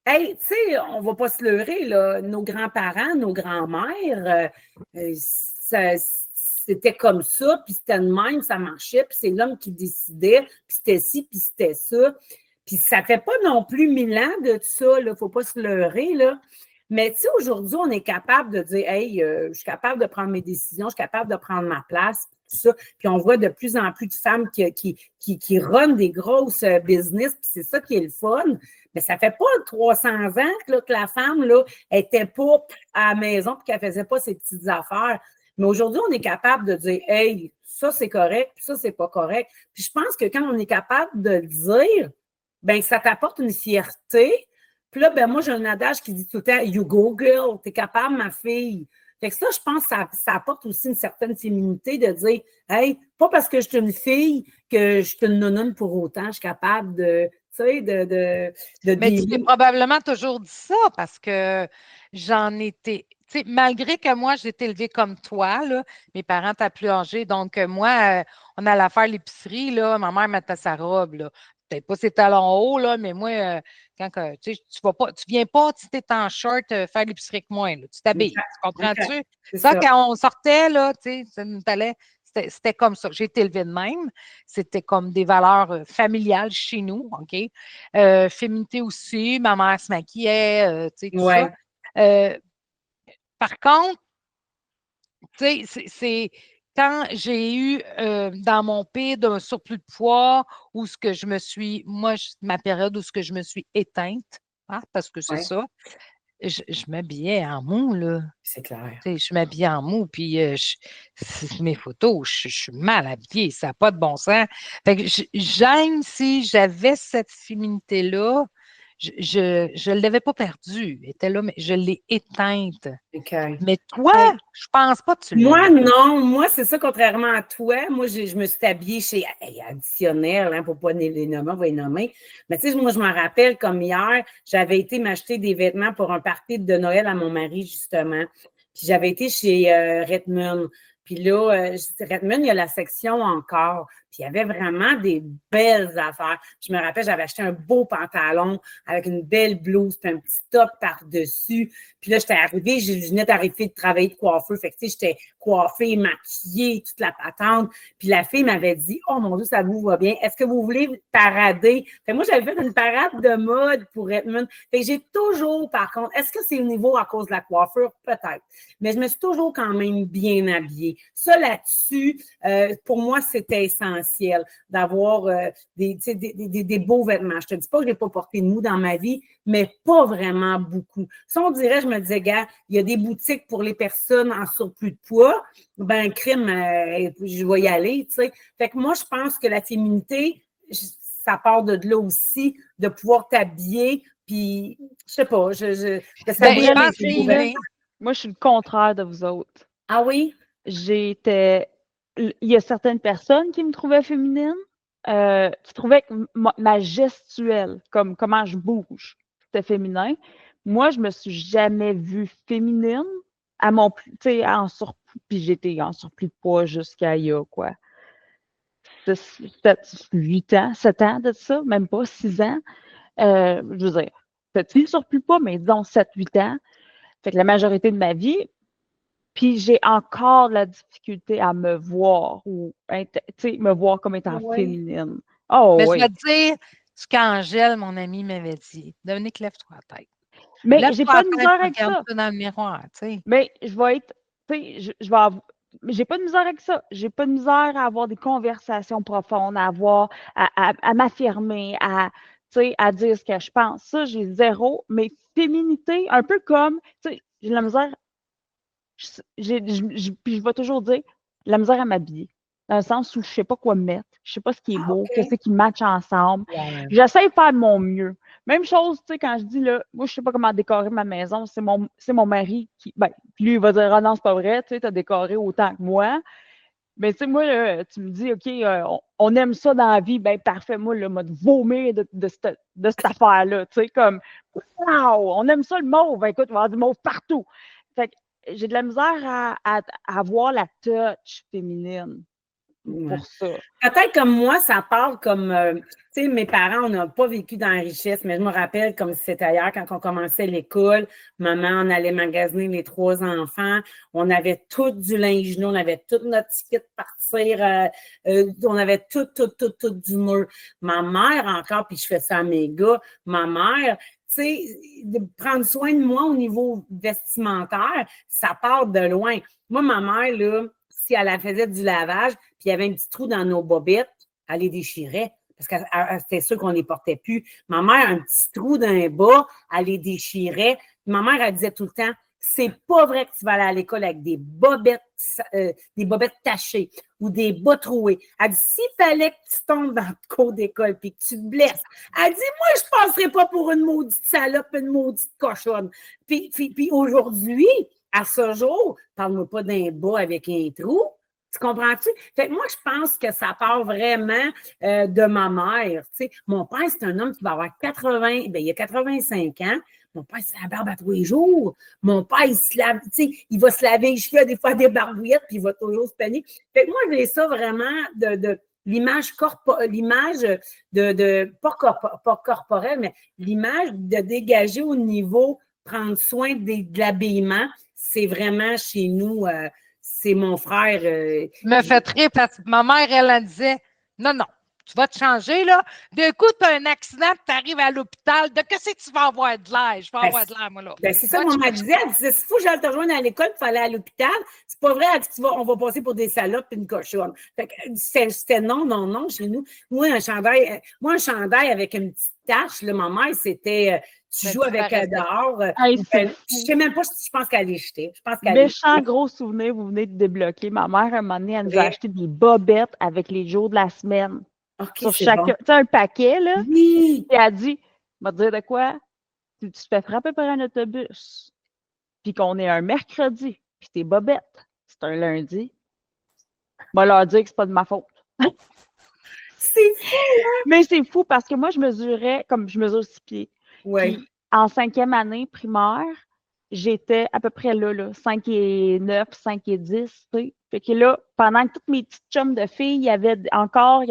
Hey, tu sais, on va pas se leurrer, là. Nos grands-parents, nos grands-mères, c'était comme ça, puis c'était de même, ça marchait, puis c'est l'homme qui décidait, puis c'était ci, puis c'était ça. Puis ça fait pas non plus 1000 ans de ça, là, faut pas se leurrer, là. Mais tu sais, aujourd'hui, on est capable de dire, hey, je suis capable de prendre mes décisions, je suis capable de prendre ma place, tout ça. Puis on voit de plus en plus de femmes qui runnent des grosses business, puis c'est ça qui est le fun. Mais ça fait pas 300 ans que la femme là, était pas à la maison et qu'elle faisait pas ses petites affaires. Mais aujourd'hui, on est capable de dire, hey, ça c'est correct, puis ça c'est pas correct. Puis je pense que quand on est capable de le dire, ben ça t'apporte une fierté. Puis là, ben moi, j'ai un adage qui dit tout le temps, you go girl, t'es capable, ma fille. Fait que ça, je pense que ça apporte aussi une certaine féminité de dire, hey, pas parce que je suis une fille que je suis une nonne pour autant, je suis capable de, tu sais, Mais tu t'es probablement toujours dit ça parce que j'en étais. Tu sais, malgré que moi, j'ai été élevée comme toi, là, mes parents étaient plus âgés, donc moi, on allait faire l'épicerie, là, ma mère mettait sa robe, là. Peut-être pas ses talons hauts, là, mais moi, quand tu sais, tu vas pas, tu viens pas, tu t'es en short, faire l'épicerie avec moi, là. Tu t'habilles. Tu comprends-tu? Ça, quand on sortait, là, tu sais, ça nous allait. C'était comme ça. J'ai été élevée de même. C'était comme des valeurs familiales chez nous, OK? Féminité aussi, ma mère se maquillait, tu sais, tout ça. Par contre, tu sais, c'est quand j'ai eu dans mon pied d'un surplus de poids où ce que je me suis, moi, ma période où ce que je me suis éteinte, hein, parce que c'est ça, je m'habillais en mou, là. C'est clair. Tu sais, je m'habillais en mou, puis mes photos, je suis mal habillée, ça n'a pas de bon sens. Fait que j'aime si j'avais cette féminité-là, je ne l'avais pas perdue, elle était là, mais je l'ai éteinte. Okay. Mais toi, je pense pas que tu l'as. Moi, non. Moi, c'est ça, contrairement à toi. Moi, je me suis habillée chez Additionnel, hein, pour ne pas les nommer, on va les nommer. Mais tu sais, moi, je m'en rappelle comme hier, j'avais été m'acheter des vêtements pour un party de Noël à mon mari, justement. Puis j'avais été chez Redmond. Puis là, Redmond, il y a la section encore. Puis il y avait vraiment des belles affaires. Je me rappelle, j'avais acheté un beau pantalon avec une belle blouse, puis un petit top par-dessus. Puis là, j'étais arrivée, je venais d'arriver de travailler de coiffeur. Fait que, tu sais, j'étais coiffée, maquillée, toute la patente. Puis la fille m'avait dit, oh mon Dieu, ça vous va bien. Est-ce que vous voulez parader? Fait que moi, j'avais fait une parade de mode pour Edmund. Fait que j'ai toujours, par contre, est-ce que c'est au niveau à cause de la coiffure? Peut-être. Mais je me suis toujours quand même bien habillée. Ça, là-dessus, pour moi, c'était essentiel d'avoir des beaux vêtements. Je te dis pas que je n'ai pas porté de mou dans ma vie, mais pas vraiment beaucoup. Si on dirait, je me disais, gars, il y a des boutiques pour les personnes en surplus de poids, ben, crime, je vais y aller, tu sais. Fait que moi, je pense que la féminité, ça part de là aussi, de pouvoir t'habiller, puis, je sais pas, je pense que moi, je suis le contraire de vous autres. Ah oui? Il y a certaines personnes qui me trouvaient féminine, qui trouvaient que ma gestuelle, comme comment je bouge, c'était féminin. Moi, je me suis jamais vue féminine à mon, tu sais, en surplus, puis j'étais en surplus de poids jusqu'à il y a quoi, 8 ans, 7 ans de ça, même pas 6 ans. Je veux dire, peut-être le surplus pas, mais disons 7-8 ans. Fait que la majorité de ma vie. Puis j'ai encore de la difficulté à me voir ou me voir comme étant féminine. Oh Mais je oui. vais te dire ce qu'Angèle, mon amie, m'avait dit. Dominique, lève-toi la tête. Mais j'ai pas de misère avec ça. Regarde-toi dans le miroir, tu sais. Mais je vais être, tu sais, je vais avoir, j'ai pas de misère avec ça. J'ai pas de misère à avoir des conversations profondes, à m'affirmer, à dire ce que je pense. Ça, j'ai zéro. Mais féminité, un peu comme, tu sais, j'ai de la misère. Puis je vais toujours dire, la misère à m'habiller. Dans le sens où je sais pas quoi mettre, je sais pas ce qui est beau, qu'est-ce qui match ensemble. Ouais. J'essaie de faire de mon mieux. Même chose, tu sais, quand je dis, là, moi, je sais pas comment décorer ma maison, c'est mon mari qui, ben, lui, il va dire, ah non, c'est pas vrai, tu sais, t'as décoré autant que moi. Mais tu sais, moi, là, tu me dis, OK, on aime ça dans la vie, ben parfait, moi, le mode vomir de cette affaire-là, tu sais, comme, wow, on aime ça le mauve, ben, écoute, il va y avoir du mauve partout. Fait que j'ai de la misère à avoir la touch féminine pour ça. Peut-être comme moi, ça part comme, tu sais, mes parents, on n'a pas vécu dans la richesse, mais je me rappelle comme si c'était ailleurs quand on commençait l'école. Maman, on allait magasiner les 3 enfants. On avait tout du linge neuf, on avait tout notre ticket de partir, on avait tout du neuf. Ma mère encore, puis je fais ça à mes gars, ma mère, tu sais, de prendre soin de moi au niveau vestimentaire, ça part de loin. Moi, ma mère, là, si elle faisait du lavage, puis il y avait un petit trou dans nos bobettes, elle les déchirait. Parce que c'était sûr qu'on ne les portait plus. Ma mère, un petit trou dans les bas, elle les déchirait. Ma mère, elle disait tout le temps, c'est pas vrai que tu vas aller à l'école avec des bobettes tachées ou des bas troués. Elle dit, s'il fallait que tu tombes dans le cours d'école puis que tu te blesses, elle dit, moi, je ne passerai pas pour une maudite salope, une maudite cochonne. Puis aujourd'hui, à ce jour, parle-moi pas d'un bas avec un trou. Tu comprends-tu? Fait que moi, je pense que ça part vraiment de ma mère. Tu sais, mon père, c'est un homme qui va avoir 80, ben, il a 85 ans. Mon père, c'est la barbe à tous les jours. Mon père, il se lave, tu sais, il va se laver les cheveux, des fois des barbouillettes, puis il va toujours se peigner. Fait que moi, j'ai ça vraiment de l'image pas corporelle, mais l'image de dégager au niveau, prendre soin de l'habillement, c'est vraiment chez nous, c'est mon frère. Me fait rire parce que ma mère, elle disait, non, tu vas te changer, là. D'un coup, tu as un accident, tu arrives à l'hôpital. De qu'est-ce que tu vas avoir de l'air? Je vais avoir de l'air, moi, là. Ben, c'est ça, mon mère disait. Elle disait, s'il faut que j'aille te rejoindre à l'école, il faut aller à l'hôpital. C'est pas vrai, elle dit, on va passer pour des salopes et une cochonne. Fait que c'était non chez nous. Moi, un chandail avec une petite tache, là, ma mère, c'était, tu joues avec dehors. Je sais même pas, je pense qu'elle est jetée. Méchant gros souvenir, vous venez de débloquer. Ma mère, à un moment donné, elle nous a acheté des bobettes avec les jours de la semaine. Okay, sur chacun. Bon. Tu sais, un paquet, là. Oui. Et elle a dit, va te dire de quoi? Tu te fais frapper par un autobus, puis qu'on est un mercredi, puis t'es bobette, c'est un lundi. Va leur dire que c'est pas de ma faute. C'est fou, hein? Mais c'est fou parce que moi, je mesure 6 pieds. Oui. Puis, en 5e année primaire, j'étais à peu près là, 5 et 9, 5 et 10, tu sais. Fait que là, pendant que toutes mes petites chums de filles, il y allaient encore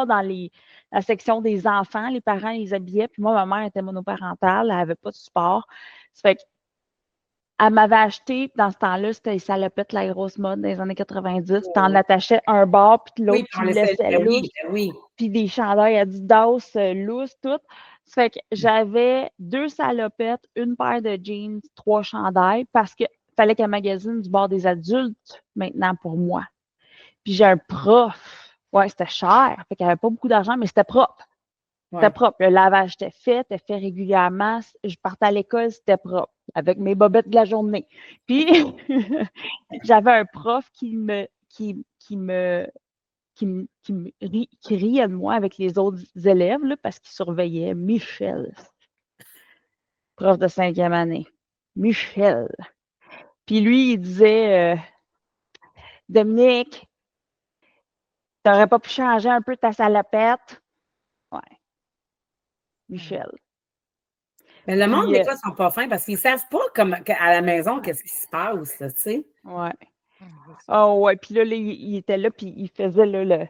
dans la section des enfants, les parents les habillaient, puis moi, ma mère était monoparentale, elle n'avait pas de support. Ça fait qu'elle m'avait acheté, dans ce temps-là, c'était les salopettes, la grosse mode des années 90. Tu en attachais un bord, puis l'autre, tu le laissais lousse. Oui. Puis des chandails Adidas loose, tout. Ça fait que j'avais 2 salopettes, une paire de jeans, 3 chandails, parce qu'il fallait qu'elle magasine du bord des adultes maintenant pour moi. Puis j'ai un prof. Ouais, c'était cher. Fait qu'il n'y avait pas beaucoup d'argent, mais c'était propre. Ouais. C'était propre. Le lavage était fait régulièrement. Je partais à l'école, c'était propre, avec mes bobettes de la journée. Puis j'avais un prof qui riait de moi avec les autres élèves là, parce qu'il surveillait Michel, prof de 5e année. Michel. Puis lui, il disait Dominique, t'aurais pas pu changer un peu ta salopette? Ouais. Michel. Mais le monde, des fois, sont pas fins parce qu'ils savent pas à la maison qu'est-ce qui se passe, tu sais. Ouais. Oh, ouais. Puis là, il était là, puis il faisait là,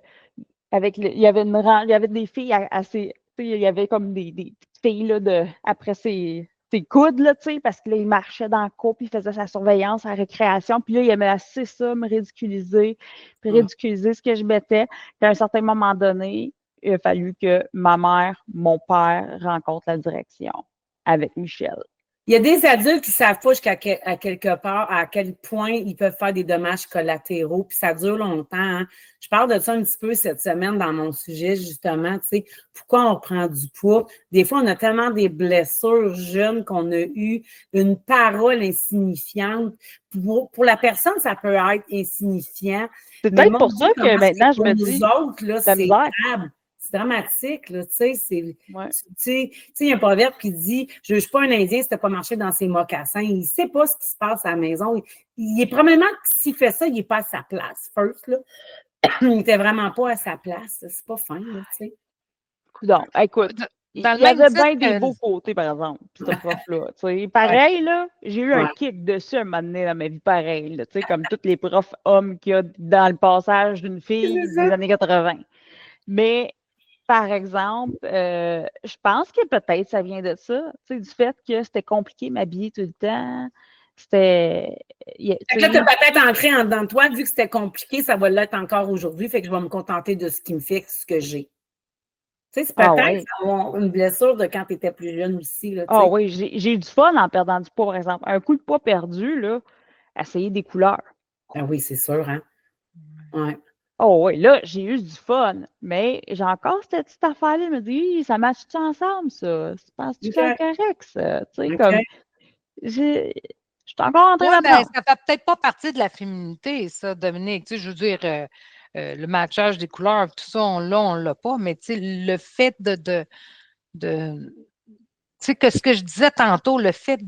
il y avait il y avait des filles assez, tu sais, il y avait comme des petites filles là, après ses coudes, là, tu sais, parce que là, il marchait dans le cours, puis il faisait sa surveillance, sa récréation, puis là, il aimait assez ça, me ridiculiser, puis ridiculiser ce que je mettais. Puis à un certain moment donné, il a fallu que ma mère, mon père rencontrent la direction avec Michel. Il y a des adultes qui ne savent pas à quelque part à quel point ils peuvent faire des dommages collatéraux, puis ça dure longtemps. Hein. Je parle de ça un petit peu cette semaine dans mon sujet, justement, tu sais, pourquoi on prend du poids. Des fois, on a tellement des blessures jeunes qu'on a eu une parole insignifiante. Pour la personne, ça peut être insignifiant. C'est peut-être pour ça que maintenant, je me dis, nous autres, là, c'est grave. C'est dramatique, là, tu sais, il y a un proverbe qui dit « Je ne juge pas un Indien si tu n'as pas marché dans ses mocassins. » Il ne sait pas ce qui se passe à la maison. Il est probablement que s'il fait ça, il n'est pas à sa place, first, là. Il n'était vraiment pas à sa place. C'est pas fin, là, tu sais. Coudonc, écoute, il y avait bien des beaux côtés, par exemple, ce prof-là. Pareil, là, j'ai eu un kick dessus un moment donné dans ma vie, pareil, là, comme tous les profs hommes qu'il y a dans le passage d'une fille des années 80. Mais par exemple, je pense que peut-être ça vient de ça, du fait que c'était compliqué m'habiller tout le temps. C'était. Fait que là, tu as peut-être ancré en dedans de toi, vu que c'était compliqué, ça va l'être encore aujourd'hui, fait que je vais me contenter de ce qui me fait, ce que j'ai. Tu sais, c'est peut-être une blessure de quand tu étais plus jeune aussi. Ah oui, j'ai eu du fun en perdant du poids, par exemple. Un coup de poids perdu, là, essayer des couleurs. Ah oui, c'est sûr, hein? Ouais. Oh oui, là, j'ai eu du fun, mais j'ai encore cette petite affaire-là, je me dis, ça matche-tu ensemble, ça? Penses-tu que c'est correct, ça? Tu sais, comme, je suis encore en train d'apprendre. Ça fait peut-être pas partie de la féminité, ça, Dominique. Tu sais, je veux dire, le matchage des couleurs, tout ça, on l'a pas, mais tu sais, le fait tu sais, que ce que je disais tantôt, le fait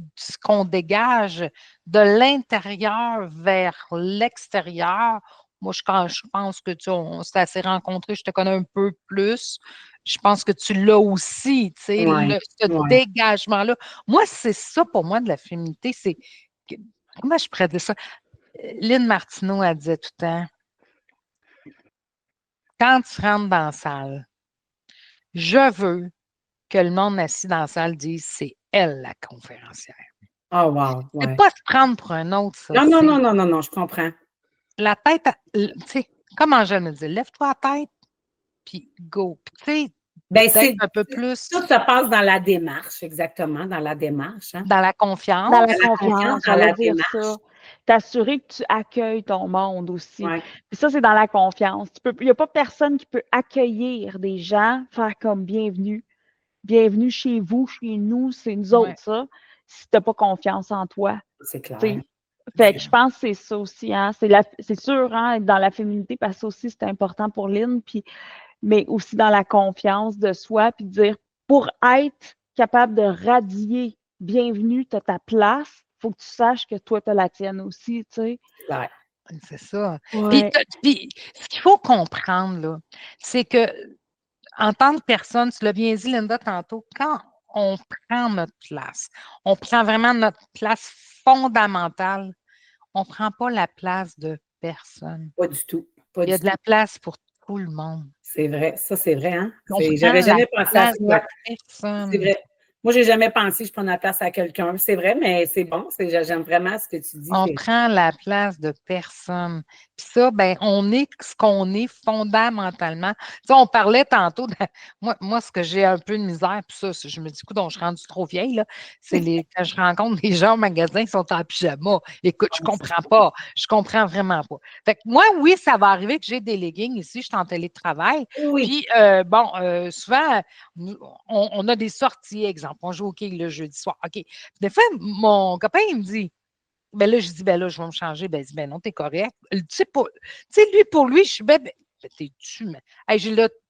qu'on dégage de l'intérieur vers l'extérieur, moi, je pense que on s'est assez rencontrés, je te connais un peu plus. Je pense que tu l'as aussi, tu sais, ce dégagement-là. Moi, c'est ça pour moi de la féminité, c'est. Comment je pourrais dire ça? Lynn Martineau, elle disait tout le temps, quand tu rentres dans la salle, je veux que le monde assis dans la salle dise c'est elle la conférencière. Oh, wow. C'est pas se prendre pour un autre, ça. Non, je comprends. La tête, tu sais, comme Angèle me dit, lève-toi la tête, puis go. Tu sais, c'est un peu plus. Tout se passe dans la démarche, exactement, dans la démarche. Hein? Dans la confiance. Dans la confiance, j'allais dire ça. T'assurer que tu accueilles ton monde aussi. Ouais. Puis ça, c'est dans la confiance. Il n'y a pas personne qui peut accueillir des gens, faire comme bienvenue. Bienvenue chez vous, chez nous, c'est nous autres, ça. Si tu n'as pas confiance en toi. C'est clair. Fait que je pense que c'est ça aussi. Hein? C'est sûr, hein, dans la féminité, parce que ça aussi, c'est important pour Lynn, mais aussi dans la confiance de soi, puis dire, pour être capable de radier bienvenue, tu as ta place, il faut que tu saches que toi, tu as la tienne aussi, tu sais. Ouais. C'est ça. Ouais. Puis, ce qu'il faut comprendre, là, c'est que en tant que personne, tu l'as bien dit, Linda, tantôt, quand on prend notre place, on prend vraiment notre place fondamentale, on ne prend pas la place de personne. Pas du tout. Il y a de la place pour tout le monde. C'est vrai. Ça, c'est vrai, hein? J'avais jamais pensé à ça. Personne. C'est vrai. Moi, je n'ai jamais pensé que je prends la place à quelqu'un. C'est vrai, mais c'est bon. J'aime vraiment ce que tu dis. On prend la place de personne. Puis ça, ben, on est ce qu'on est fondamentalement. Tu sais, on parlait tantôt, moi, ce que j'ai un peu de misère, puis ça, je me dis, écoute, je suis rendue trop vieille, là. C'est quand je rencontre des gens au magasin qui sont en pyjama. Écoute, je comprends pas. Je comprends vraiment pas. Fait que moi, oui, ça va arriver que j'ai des leggings ici, je suis en télétravail. Oui. Puis, souvent, on a des sorties, exemple. On joue au quai le jeudi soir. OK. Des fois, mon copain, il me dit, ben là, je dis, ben là, je vais me changer. Ben, il dit, ben non, t'es correct. Tu sais, lui, pour lui, je suis, ben t'es-tu, mais. Hey,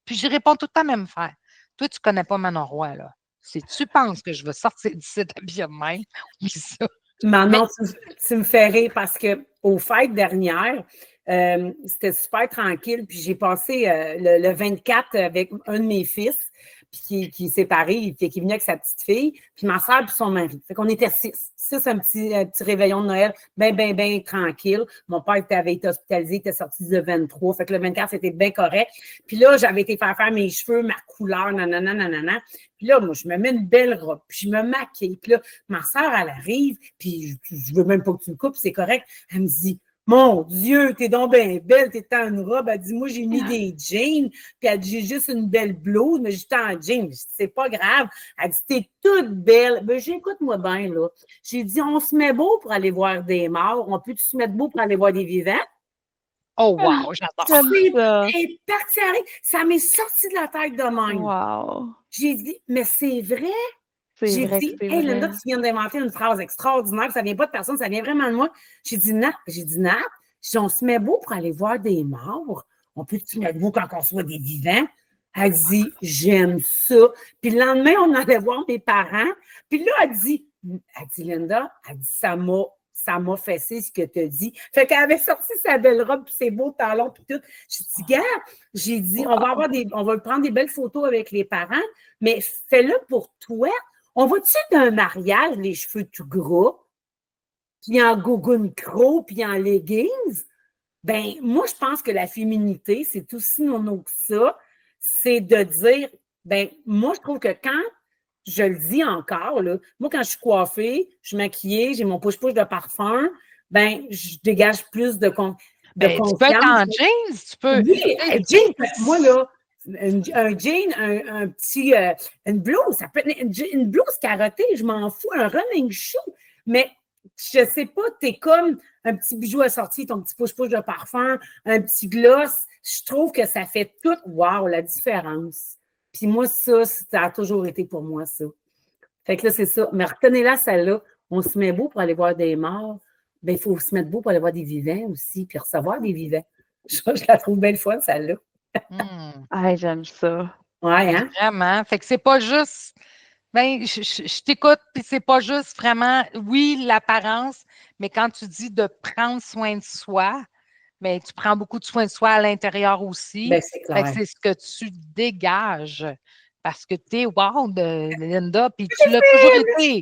puis je réponds tout le temps même faire. Toi, tu connais pas Manon Roy, là. Si tu penses que je vais sortir d'ici habillée de même, oui, ça. Manon, tu me fais rire parce qu'aux fêtes dernières, c'était super tranquille. Puis j'ai passé le 24 avec un de mes fils. puis qui est séparé, puis qui est venu avec sa petite fille, puis ma soeur puis son mari. Fait qu'on était 6. 6, un petit réveillon de Noël, bien tranquille. Mon père avait été hospitalisé, il était sorti le 23. Fait que le 24, c'était bien correct. Puis là, j'avais été faire mes cheveux, ma couleur, nanana. Puis là, moi, je me mets une belle robe, puis je me maquille. Puis là, ma soeur, elle arrive, puis je veux même pas que tu me coupes, c'est correct. Elle me dit, mon Dieu, t'es donc bien belle, t'es en une robe. Elle dit, moi, j'ai mis des jeans, puis elle dit, j'ai juste une belle blouse, mais j'étais en jeans. C'est pas grave. Elle dit, t'es toute belle. Ben, j'écoute-moi bien, là. J'ai dit, on se met beau pour aller voir des morts. On peut se mettre beau pour aller voir des vivants? Oh, wow, j'adore. C'est parti, ça m'est sorti de la tête de même. Wow. J'ai dit, mais c'est vrai. J'ai dit, hey, Linda, tu viens d'inventer une phrase extraordinaire, ça vient pas de personne, ça vient vraiment de moi. J'ai dit, Nat, on se met beau pour aller voir des morts. On peut se mettre beau quand on soit des vivants? Elle dit, j'aime ça. Puis le lendemain, on allait voir mes parents. Puis là, elle dit, Linda, ça m'a fessé ce que tu as dit. Fait qu'elle avait sorti sa belle robe, puis ses beaux talons, puis tout. J'ai dit, on va prendre des belles photos avec les parents, mais fais-le pour toi. On va-tu d'un mariage, les cheveux tout gras, puis en gogoon gros, puis en leggings? Ben, moi, je pense que la féminité, c'est aussi nono que ça. C'est de dire, ben, moi, je trouve que quand, je le dis encore, là, moi, quand je suis coiffée, je suis maquillée, j'ai mon push-push de parfum, ben, je dégage plus de confiance. Tu peux être en jeans, tu peux. Oui, jeans, moi, là, un jean, une blouse, ça peut être une blouse carottée, je m'en fous, un running shoe, mais je sais pas, t'es comme un petit bijou assorti, ton petit push-push de parfum, un petit gloss, je trouve que ça fait tout, wow, la différence. Puis moi, ça a toujours été pour moi, ça. Fait que là, c'est ça. Mais retenez-la, celle-là, on se met beau pour aller voir des morts, ben il faut se mettre beau pour aller voir des vivants aussi, puis recevoir des vivants. Je la trouve belle fois, celle-là. Ah, j'aime ça. Ouais, hein? Vraiment. Fait que c'est pas juste. Ben, je t'écoute, puis c'est pas juste vraiment, oui, l'apparence, mais quand tu dis de prendre soin de soi, ben, tu prends beaucoup de soin de soi à l'intérieur aussi. Ben, c'est clair. Fait que c'est ce que tu dégages. Parce que t'es wow, Linda, puis tu l'as toujours été.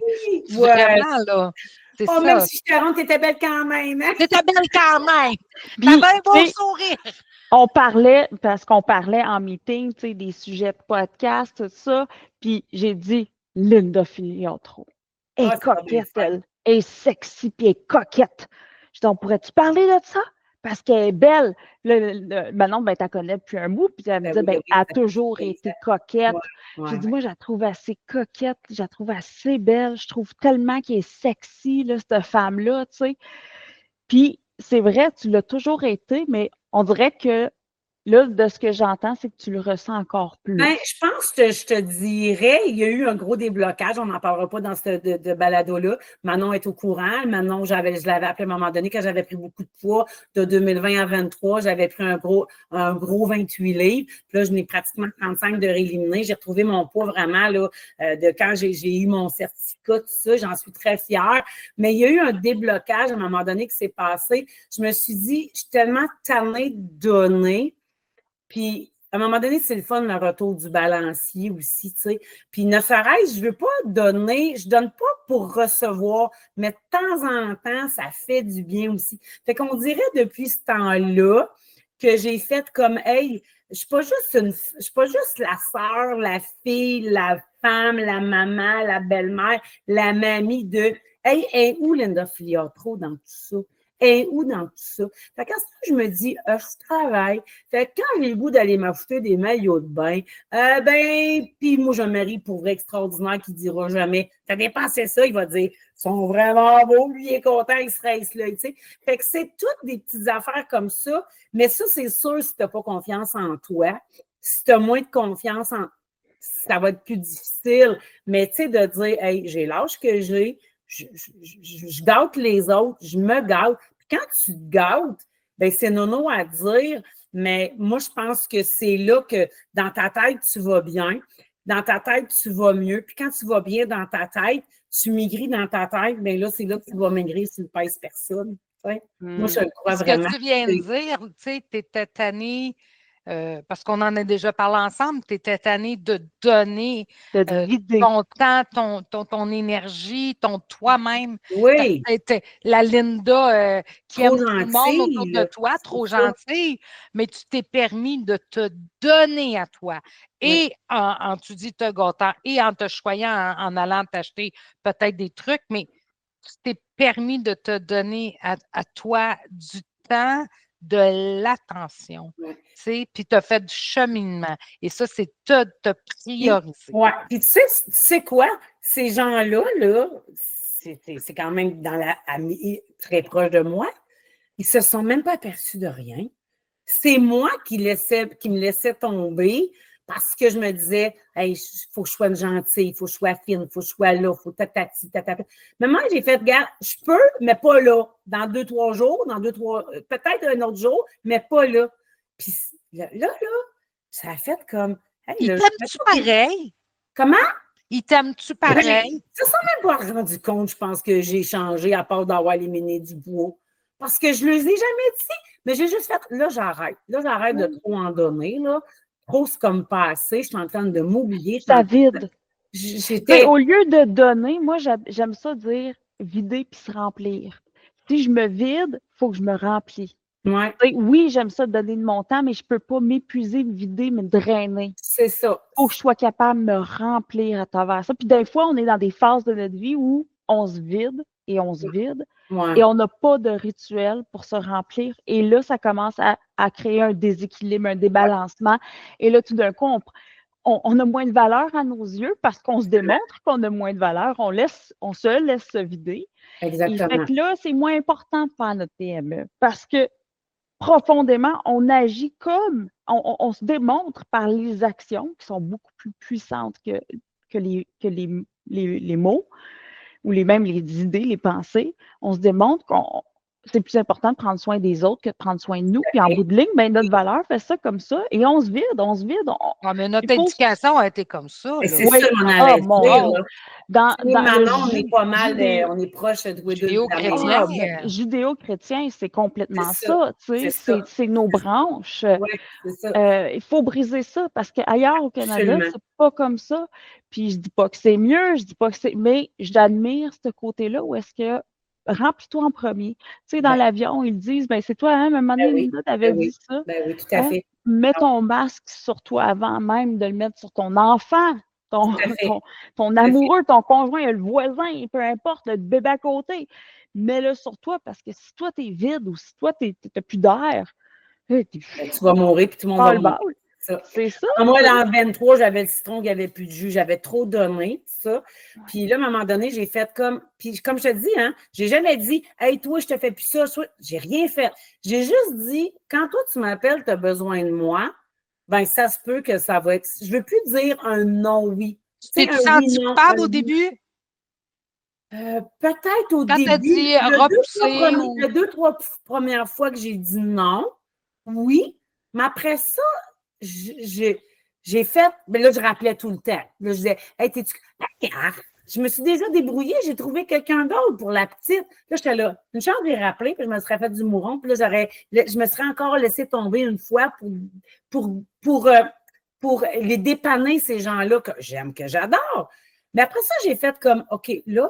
Vraiment, là. C'est ça. Même si je te rends, t'étais belle quand même. Hein? T'étais belle quand même. T'avais un beau sourire. On parlait, parce qu'on parlait en meeting, tu sais, des sujets de podcast, tout ça, puis j'ai dit, Linda Filiatro, elle est coquette, elle est sexy, puis elle est coquette. Je dis, on pourrait-tu parler de ça? Parce qu'elle est belle. Maintenant, ben, tu la connais depuis un bout, puis elle me dit, elle a toujours été coquette. J'ai dit, moi, je la trouve assez coquette, je la trouve assez belle, je trouve tellement qu'elle est sexy, là, cette femme-là, tu sais. Puis, c'est vrai, tu l'as toujours été, mais on dirait que là, de ce que j'entends, c'est que tu le ressens encore plus. Ben, je pense que je te dirais, il y a eu un gros déblocage, on n'en parlera pas dans ce de balado-là. Manon est au courant. Manon, je l'avais appelé à un moment donné quand j'avais pris beaucoup de poids de 2020 à 2023. J'avais pris un gros 28 livres. Puis là, je n'ai pratiquement 35 de rééliminer. J'ai retrouvé mon poids vraiment là, de quand j'ai eu mon certificat, tout ça. J'en suis très fière. Mais il y a eu un déblocage à un moment donné qui s'est passé. Je me suis dit, je suis tellement tannée de donner. Puis, à un moment donné, c'est le fun, le retour du balancier aussi, tu sais. Puis, ne serait-ce, je ne veux pas donner, je ne donne pas pour recevoir, mais de temps en temps, ça fait du bien aussi. Fait qu'on dirait depuis ce temps-là que j'ai fait comme, hey, je suis pas juste la sœur, la fille, la femme, la maman, la belle-mère, la mamie de, hey, est où Linda Filiatro dans tout ça? Et où dans tout ça? Fait que quand je me dis, je travaille. Fait que quand j'ai le goût d'aller m'acheter des maillots de bain, puis moi, j'ai un mari pour vrai extraordinaire qui dira jamais, t'as dépensé ça, il va dire, ils sont vraiment beaux, lui, il est content, il se reste là, tu sais. Fait que c'est toutes des petites affaires comme ça, mais ça, c'est sûr si t'as pas confiance en toi, si t'as moins de confiance en, ça va être plus difficile, mais tu sais, de dire, hey, j'ai l'âge que j'ai, je gâte les autres, je me gâte. Puis quand tu te gâtes, ben c'est nono à dire, mais moi, je pense que c'est là que dans ta tête, tu vas bien. Dans ta tête, tu vas mieux. Puis quand tu vas bien dans ta tête, tu maigris dans ta tête, bien là, c'est là que tu vas maigrir si tu ne pèses personne. Moi, je le crois vraiment. Ce que tu viens de dire, tu sais, tu étais tannée parce qu'on en a déjà parlé ensemble, tu étais tannée de donner De te vider. ton temps, ton énergie, ton toi-même. Oui, La Linda qui trop aime tout le monde autour gentille, de là. toi, trop C'est ça. gentille, mais tu t'es permis de te donner à toi. Oui, Et tu dis te gâtant, et en te choyant, en allant t'acheter peut-être des trucs, mais tu t'es permis de te donner à toi du temps, de l'attention, oui. tu sais, puis tu as fait du cheminement. Et ça, c'est te Puis, prioriser. ouais. Puis tu sais quoi? Ces gens-là, là, c'est quand même dans la amie très proche de moi. Ils se sont même pas aperçus de rien. C'est moi qui me laissais tomber parce que je me disais, hey, il faut que je sois gentille, il faut que je sois fine, il faut que je sois là, il faut tatati, tatata. Mais moi, j'ai fait, regarde, je peux, mais pas là. Dans 2, 3 jours, peut-être un autre jour, mais pas là. Puis là, ça a fait comme, hey, Il là, t'aime-tu pareil? comment? Il t'aime-tu Ben, pareil? ça s'en même pas rendu compte, je pense que j'ai changé à part d'avoir éliminé du bois. Parce que je ne les ai jamais dit, mais j'ai juste fait, là, j'arrête. Là, j'arrête de trop en donner, là. Trop, c'est comme pas assez. Je suis en train de m'oublier. Ça vide. J'étais. Au lieu de donner, moi, j'aime ça dire vider puis se remplir. Si je me vide, il faut que je me remplis. Ouais, Oui, j'aime ça donner de mon temps, mais je ne peux pas m'épuiser, me vider, me drainer. c'est ça. Il faut que je sois capable de me remplir à travers ça. Puis des fois, on est dans des phases de notre vie où on se vide et on se vide Ouais, et on n'a pas de rituel pour se remplir. Et là, ça commence à créer un déséquilibre, un débalancement. Et là, tout d'un coup, on a moins de valeur à nos yeux parce qu'on se démontre qu'on a moins de valeur. On se laisse se vider. Et fait exactement. que là, c'est moins important de faire notre PME parce que profondément, on agit comme, on se démontre par les actions qui sont beaucoup plus puissantes que les mots ou même les idées, les pensées. On se démontre qu'on c'est plus important de prendre soin des autres que de prendre soin de nous. Puis en bout de ligne, ben, notre valeur fait ça comme ça et on se vide, on se vide. Ah, mais Il notre faut. éducation a été comme ça, Et là. c'est Oui, ça qu'on ah allait mon dire, Dieu. là. Dans, Tu sais, dans le Manon, on est pas mal, judéo, on est proches tous les deux de la même. Judéo-chrétien. judéo-chrétien, c'est complètement C'est ça. ça. C'est Tu sais, ça. c'est nos branches. Oui, c'est ça. Il faut briser ça parce qu'ailleurs au Canada, Absolument. c'est pas comme ça. Puis je dis pas que c'est mieux, je dis pas que c'est. Mais j'admire ce côté-là où est-ce que remplis-toi en premier. Tu sais, dans Ben, l'avion, ils disent ben c'est toi, hein, à un moment donné, oui. Linda, t'avais Ben dit oui. ça. Ben oui, tout à Hein? fait. Mets Ah, ton masque sur toi avant même de le mettre sur ton enfant, ton, tout à fait. ton, ton Tout à fait. amoureux, ton conjoint, le voisin, peu importe, le bébé à côté. Mets-le sur toi parce que si toi, t'es vide ou si toi, t'as plus d'air, t'es Ben, tu vas mourir, puis tout le monde va mourir. bas-le-bas. Ça. C'est ça, Moi, tu sais. dans le 23, j'avais le citron, il n'y avait plus de jus, j'avais trop donné, ça. Puis là, à un moment donné, j'ai fait comme. Puis comme je te dis, hein, j'ai jamais dit, hey, toi, je te fais plus ça. J'ai rien fait. J'ai juste dit, quand toi, tu m'appelles, tu as besoin de moi, ben ça se peut que ça va être. Je ne veux plus dire un non, oui. Tu sais, T'es-tu un oui, senti non, un coupable au oui. début? Peut-être au Quand t'as début, dit repousser ou. les 2, 3 premières fois que j'ai dit non, oui. Mais après ça, j'ai fait, mais là, je rappelais tout le temps. Là, je disais, hey, t'es-tu. Je me suis déjà débrouillée, j'ai trouvé quelqu'un d'autre pour la petite. Là, j'étais là. Une chance, j'ai rappelé, puis je me serais fait du mouron, puis là, je me serais encore laissé tomber une fois pour, pour, euh, pour les dépanner, ces gens-là que j'aime, que j'adore. Mais après ça, j'ai fait comme, OK, là,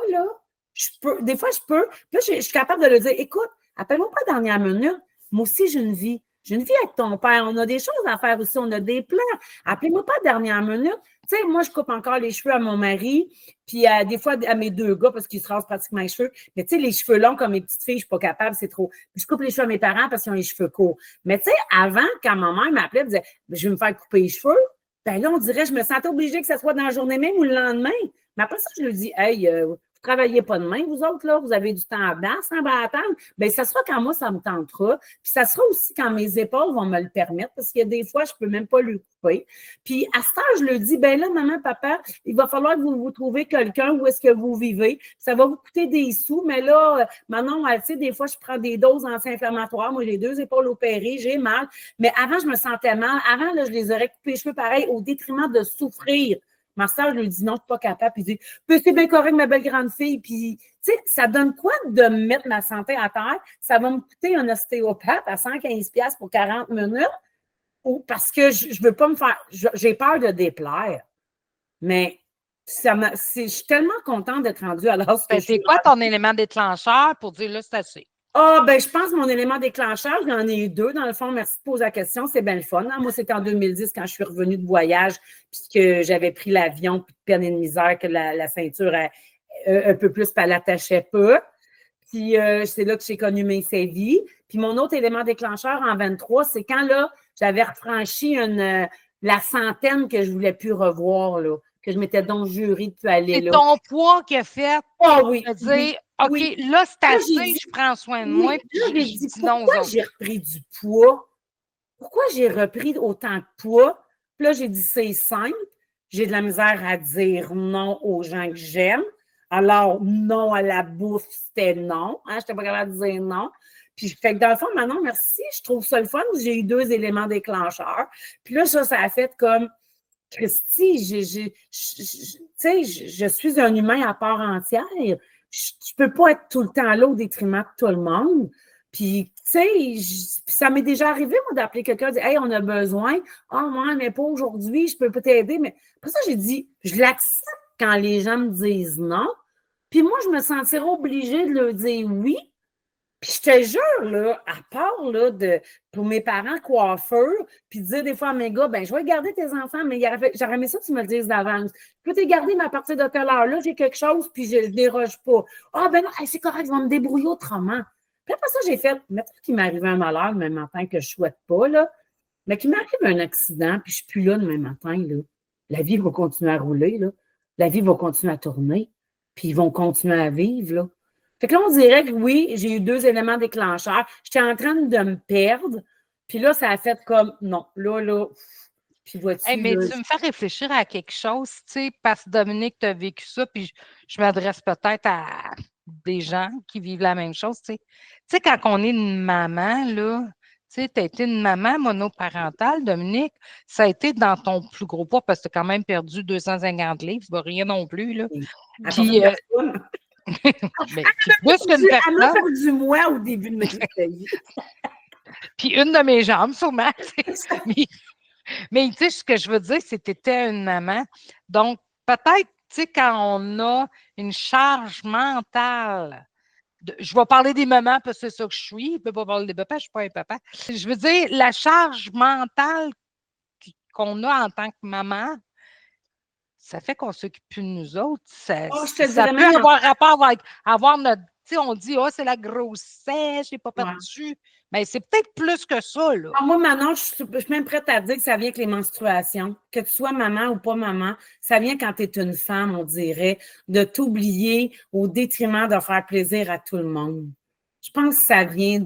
je peux, des fois, je peux. Puis là, je suis capable de le dire, écoute, appelle-moi pas dernière minute. Moi aussi, j'ai une vie. J'ai une vie avec ton père. On a des choses à faire aussi. On a des plans. Appelez-moi pas dernière minute. Tu sais, moi, je coupe encore les cheveux à mon mari, puis des fois à mes 2 gars, parce qu'ils se rasent pratiquement les cheveux. Mais tu sais, les cheveux longs, comme mes petites filles, je suis pas capable, c'est trop. Puis je coupe les cheveux à mes parents parce qu'ils ont les cheveux courts. Mais tu sais, avant, quand ma mère m'appelait, elle disait, je vais me faire couper les cheveux, ben là, on dirait, je me sentais obligée que ce soit dans la journée même ou le lendemain. Mais après ça, je lui dis, hey, vous travaillez pas demain, vous autres, là, vous avez du temps à battre, sans attendre. Bien, ça sera quand moi, ça me tentera. Puis ça sera aussi quand mes épaules vont me le permettre, parce qu'il y a des fois, je peux même pas le couper. Puis à ce temps, je le dis, ben là, maman, papa, il va falloir que vous trouviez quelqu'un où est-ce que vous vivez. Ça va vous coûter des sous, mais là, maintenant, tu sais, des fois, je prends des doses anti-inflammatoires. Moi, j'ai 2 épaules opérées, j'ai mal. Mais avant, je me sentais mal. Avant, là, je les aurais coupés les cheveux pareil, au détriment de souffrir. Ma soeur, je lui dis non, je suis pas capable. Puis il dit, c'est bien correct, ma belle grande fille. Puis, tu sais, ça donne quoi de mettre ma santé à terre? Ça va me coûter un ostéopathe à 115$ pour 40 minutes. parce que je veux pas me faire... J'ai peur de déplaire. Mais je suis tellement contente d'être rendue à l'âge que je suis. C'est quoi ton élément déclencheur pour dire là, c'est assez? Je pense que mon élément déclencheur, j'en ai eu 2. Dans le fond, merci de poser la question. C'est bien le fun. Moi, c'était en 2010 quand je suis revenue de voyage, puis que j'avais pris l'avion, puis de peine et de misère, que la ceinture un peu plus, puis elle l'attachait pas. Puis c'est là que j'ai connu mes sévies. Puis mon autre élément déclencheur en 23, c'est quand là, j'avais refranchi la centaine que je ne voulais plus revoir, là, que je m'étais donc jurée de plus aller là. C'est ton poids qui a fait oui. de dire OK, là, c'est assez, je prends soin de moi. Puis là, j'ai dit, pourquoi j'ai repris du poids? Pourquoi j'ai repris autant de poids? Puis là, j'ai dit, c'est simple. J'ai de la misère à dire non aux gens que j'aime. Alors, non à la bouffe, c'était non. Je n'étais pas capable de dire non. Puis, fait que dans le fond, maintenant, merci. Je trouve ça le fun. J'ai eu 2 éléments déclencheurs. Puis là, ça a fait comme, Christy, je suis un humain à part entière. Je ne peux pas être tout le temps là au détriment de tout le monde. Puis, tu sais, ça m'est déjà arrivé, moi, d'appeler quelqu'un, de dire, hey, on a besoin. Ah, moi, mais pas aujourd'hui, je peux pas t'aider. Mais après ça, j'ai dit, je l'accepte quand les gens me disent non. Puis moi, je me sentirais obligée de leur dire oui. Puis je te jure, là, à part là, pour mes parents coiffeurs, puis dire des fois à mes gars, ben je vais garder tes enfants, mais j'aurais aimé ça que tu me le dises d'avance. Je peux te garder, mais à partir de telle heure-là, j'ai quelque chose, puis je ne déroge pas. Ah, ben non, c'est correct, je vais me débrouiller autrement. Puis après ça, j'ai fait, mettons qu'il m'arrive un malheur le même matin que je ne souhaite pas, là, mais qu'il m'arrive un accident, puis je ne suis plus là le même matin, là. La vie va continuer à rouler, là. La vie va continuer à tourner, puis ils vont continuer à vivre, là. Fait que là, on dirait que oui, j'ai eu 2 éléments déclencheurs. J'étais en train de me perdre. Puis là, ça a fait comme non, là. Puis vois-tu. Mais tu me fais réfléchir à quelque chose, tu sais, parce que Dominique, tu as vécu ça, puis je m'adresse peut-être à des gens qui vivent la même chose, tu sais. Tu sais, quand on est une maman, là, tu sais, tu as été une maman monoparentale, Dominique, ça a été dans ton plus gros poids parce que tu as quand même perdu 250 livres, pas rien non plus, là. Puis, plus qu'une personne. Elle m'a perdu moi au début de ma vie. Puis une de mes jambes, sûrement. Mais tu sais, ce que je veux dire, c'est que tu étais une maman. Donc, peut-être, tu sais, quand on a une charge mentale, je vais parler des mamans parce que c'est ça que je suis. Je ne peux pas parler des papas, je ne suis pas un papa. Je veux dire, la charge mentale qu'on a en tant que maman, ça fait qu'on ne s'occupe plus de nous autres. Ça peut avoir rapport avec avoir notre. Tu sais, on dit, c'est la grossesse, je n'ai pas perdu. Mais c'est peut-être plus que ça, là. Moi, maintenant, je suis même prête à dire que ça vient avec les menstruations. Que tu sois maman ou pas maman, ça vient quand tu es une femme, on dirait, de t'oublier au détriment de faire plaisir à tout le monde. Je pense que ça vient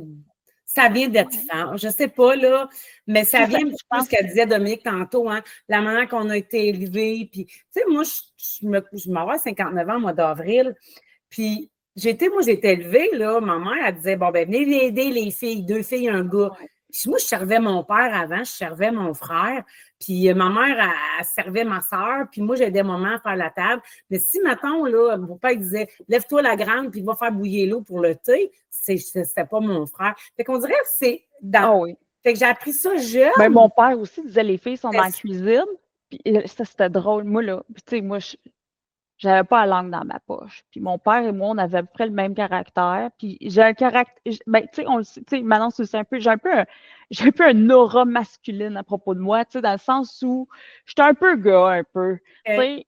d'être femme. Je ne sais pas, là, mais ça vient un petit peu ce qu'elle disait Dominique tantôt, hein, la manière qu'on a été élevés. Puis, tu sais, moi, je vais avoir 59 ans au mois d'avril. Puis, j'ai été élevée, là, ma mère, elle disait, bon, ben, venez aider les filles, 2 filles, un gars. Puis moi, je servais mon père avant, je servais mon frère. Puis ma mère, elle servait ma soeur. Puis moi, j'aidais maman à faire la table. Mais si, mettons, là, mon père disait, lève-toi la grande, puis va faire bouillir l'eau pour le thé, c'était pas mon frère. Fait qu'on dirait que c'est dans. oui. Fait que j'ai appris ça jeune. Ben, mon père aussi disait, les filles sont dans la cuisine. Puis ça, c'était drôle. Moi, là, tu sais, moi, j'avais pas la langue dans ma poche. Puis mon père et moi, on avait à peu près le même caractère. Puis j'ai un caractère. Ben, tu sais, on le sait, tu sais, maintenant, c'est un peu. J'ai un peu un aura masculine à propos de moi, tu sais, dans le sens où j'étais un peu gars, un peu. Tu sais,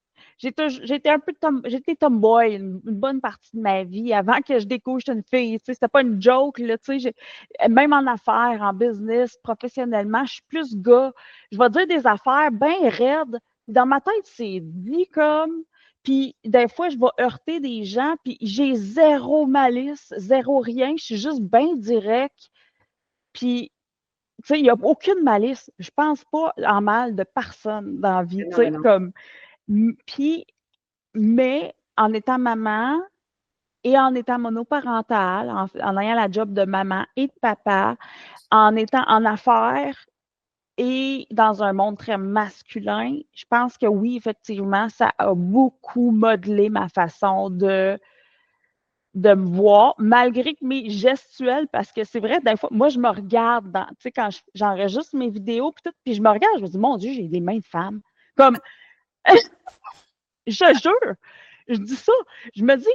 j'étais un peu j'étais tomboy une bonne partie de ma vie avant que je découvre une fille. Tu sais, c'était pas une joke, là, tu sais. Même en affaires, en business, professionnellement, je suis plus gars. Je vais dire des affaires bien raides. Dans ma tête, c'est dit comme. Puis, des fois, je vais heurter des gens, puis j'ai zéro malice, zéro rien. Je suis juste bien direct. Puis, tu sais, il n'y a aucune malice. Je pense pas en mal de personne dans la vie. Tu sais, comme. Puis, mais en étant maman et en étant monoparentale, en ayant la job de maman et de papa, en étant en affaires, et dans un monde très masculin, je pense que oui, effectivement, ça a beaucoup modelé ma façon de de me voir, malgré que mes gestuels, parce que c'est vrai, des fois, moi, je me regarde, tu sais, quand j'enregistre mes vidéos, puis tout, puis je me regarde, je me dis, mon Dieu, j'ai des mains de femme. Comme, je jure, je dis ça. Je me dis,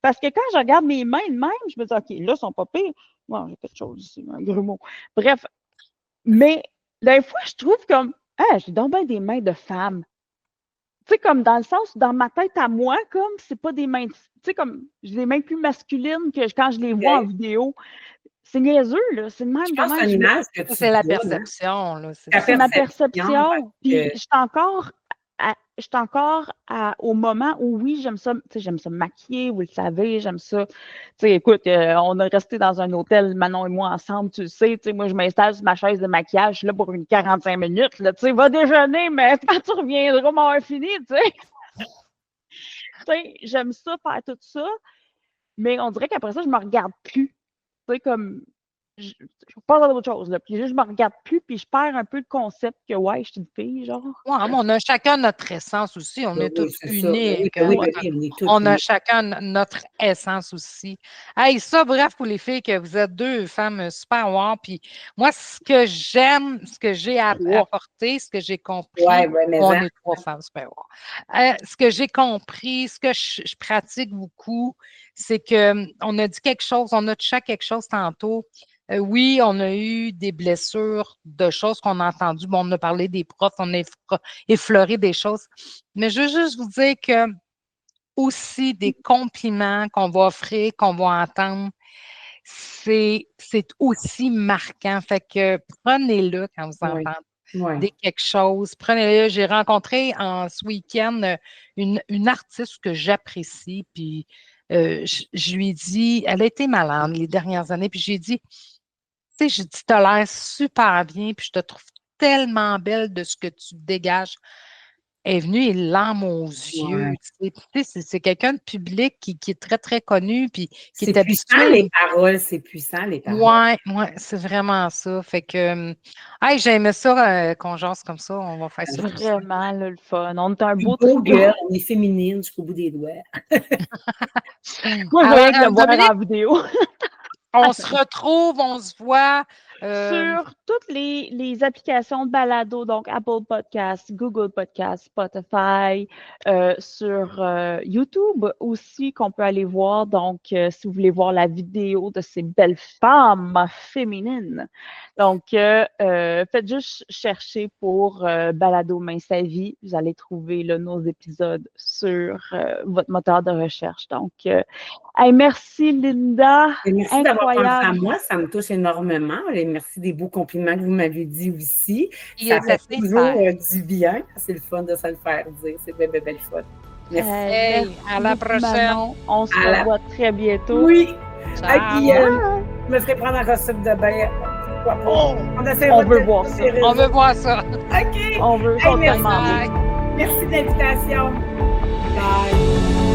parce que quand je regarde mes mains de même, je me dis, OK, là, elles sont pas pires. Bon, j'ai quelque chose ici, un grumeau. Bref, mais des fois, je trouve comme, ah, j'ai donc bien des mains de femme. Tu sais, comme dans le sens, dans ma tête à moi, comme, c'est pas des mains, tu sais, comme, j'ai des mains plus masculines que quand je les vois en vidéo. C'est niaiseux, là. C'est le même. Je pense que c'est une image que tu c'est la vois, perception, là. C'est ma perception. Puis que- je suis encore au moment où, oui, j'aime ça, tu sais, j'aime ça me maquiller, vous le savez, j'aime ça. Tu sais, écoute, on a resté dans un hôtel, Manon et moi, ensemble, tu le sais. Tu sais, moi, je m'installe sur ma chaise de maquillage, je suis là pour une 45 minutes, là. Tu sais, va déjeuner, mais quand tu reviendras, m'avoir fini, tu sais. Tu sais, j'aime ça, faire tout ça, mais on dirait qu'après ça, je me regarde plus. Tu sais, comme, je pense à d'autres choses, là. Puis juste, je me regarde plus, puis je perds un peu le concept que, ouais, je suis une fille, genre. Ouais, mais on a chacun notre essence aussi. On est tous c'est ça. uniques. Oui, Hein. on est tous On a uniques. chacun notre essence aussi. Hey, ça, bref, pour les filles, que vous êtes deux femmes super wow. Puis moi, ce que j'aime, ce que j'ai apporté, ce que j'ai compris, on est trois femmes super wow. Ce que j'ai compris, ce que je pratique beaucoup, c'est qu'on a dit quelque chose, on a touché quelque chose tantôt. Oui, on a eu des blessures de choses qu'on a entendues. Bon, on a parlé des profs, on a effleuré des choses. Mais je veux juste vous dire que aussi des compliments qu'on va offrir, qu'on va entendre, c'est aussi marquant. Fait que prenez-le quand vous entendez quelque chose. Prenez-le. J'ai rencontré ce week-end une artiste que j'apprécie, puis je lui ai dit, elle a été malade les dernières années, puis j'ai dit, tu sais, je dis, tu as l'air super bien, puis je te trouve tellement belle de ce que tu dégages. Elle est venue, et larmes aux yeux. Tu sais, c'est quelqu'un de public qui est très, très connu, puis qui est habitué. C'est puissant, les paroles, c'est puissant, les paroles. Oui, c'est vraiment ça. Fait que, hey, j'aimais ça qu'on jase comme ça. On va faire ça. Vraiment, là, le fun. On est un beau trio. trio. On est féminine jusqu'au bout des doigts. Moi, je voyais que le voir en vidéo. On se retrouve, on se voit. Sur toutes les applications de balado, donc Apple Podcasts, Google Podcasts, Spotify, sur YouTube aussi qu'on peut aller voir. Donc, si vous voulez voir la vidéo de ces belles femmes féminines. Donc, faites juste chercher pour Balado Main sa vie. Vous allez trouver là, nos épisodes sur votre moteur de recherche. Donc, hey, merci Linda. Merci d'avoir pensé à moi, ça me touche énormément. Et merci des beaux compliments que vous m'avez dit aussi. Ça fait toujours du bien. C'est le fun de se le faire dire. C'est belle, belle, belle fun. Merci. Hey, à la prochaine. Manon. On se revoit très bientôt. Oui. Ciao. Je me ferai prendre un costume de bain. On veut voir ça. On veut voir ça. OK. On veut merci de l'invitation. Bye.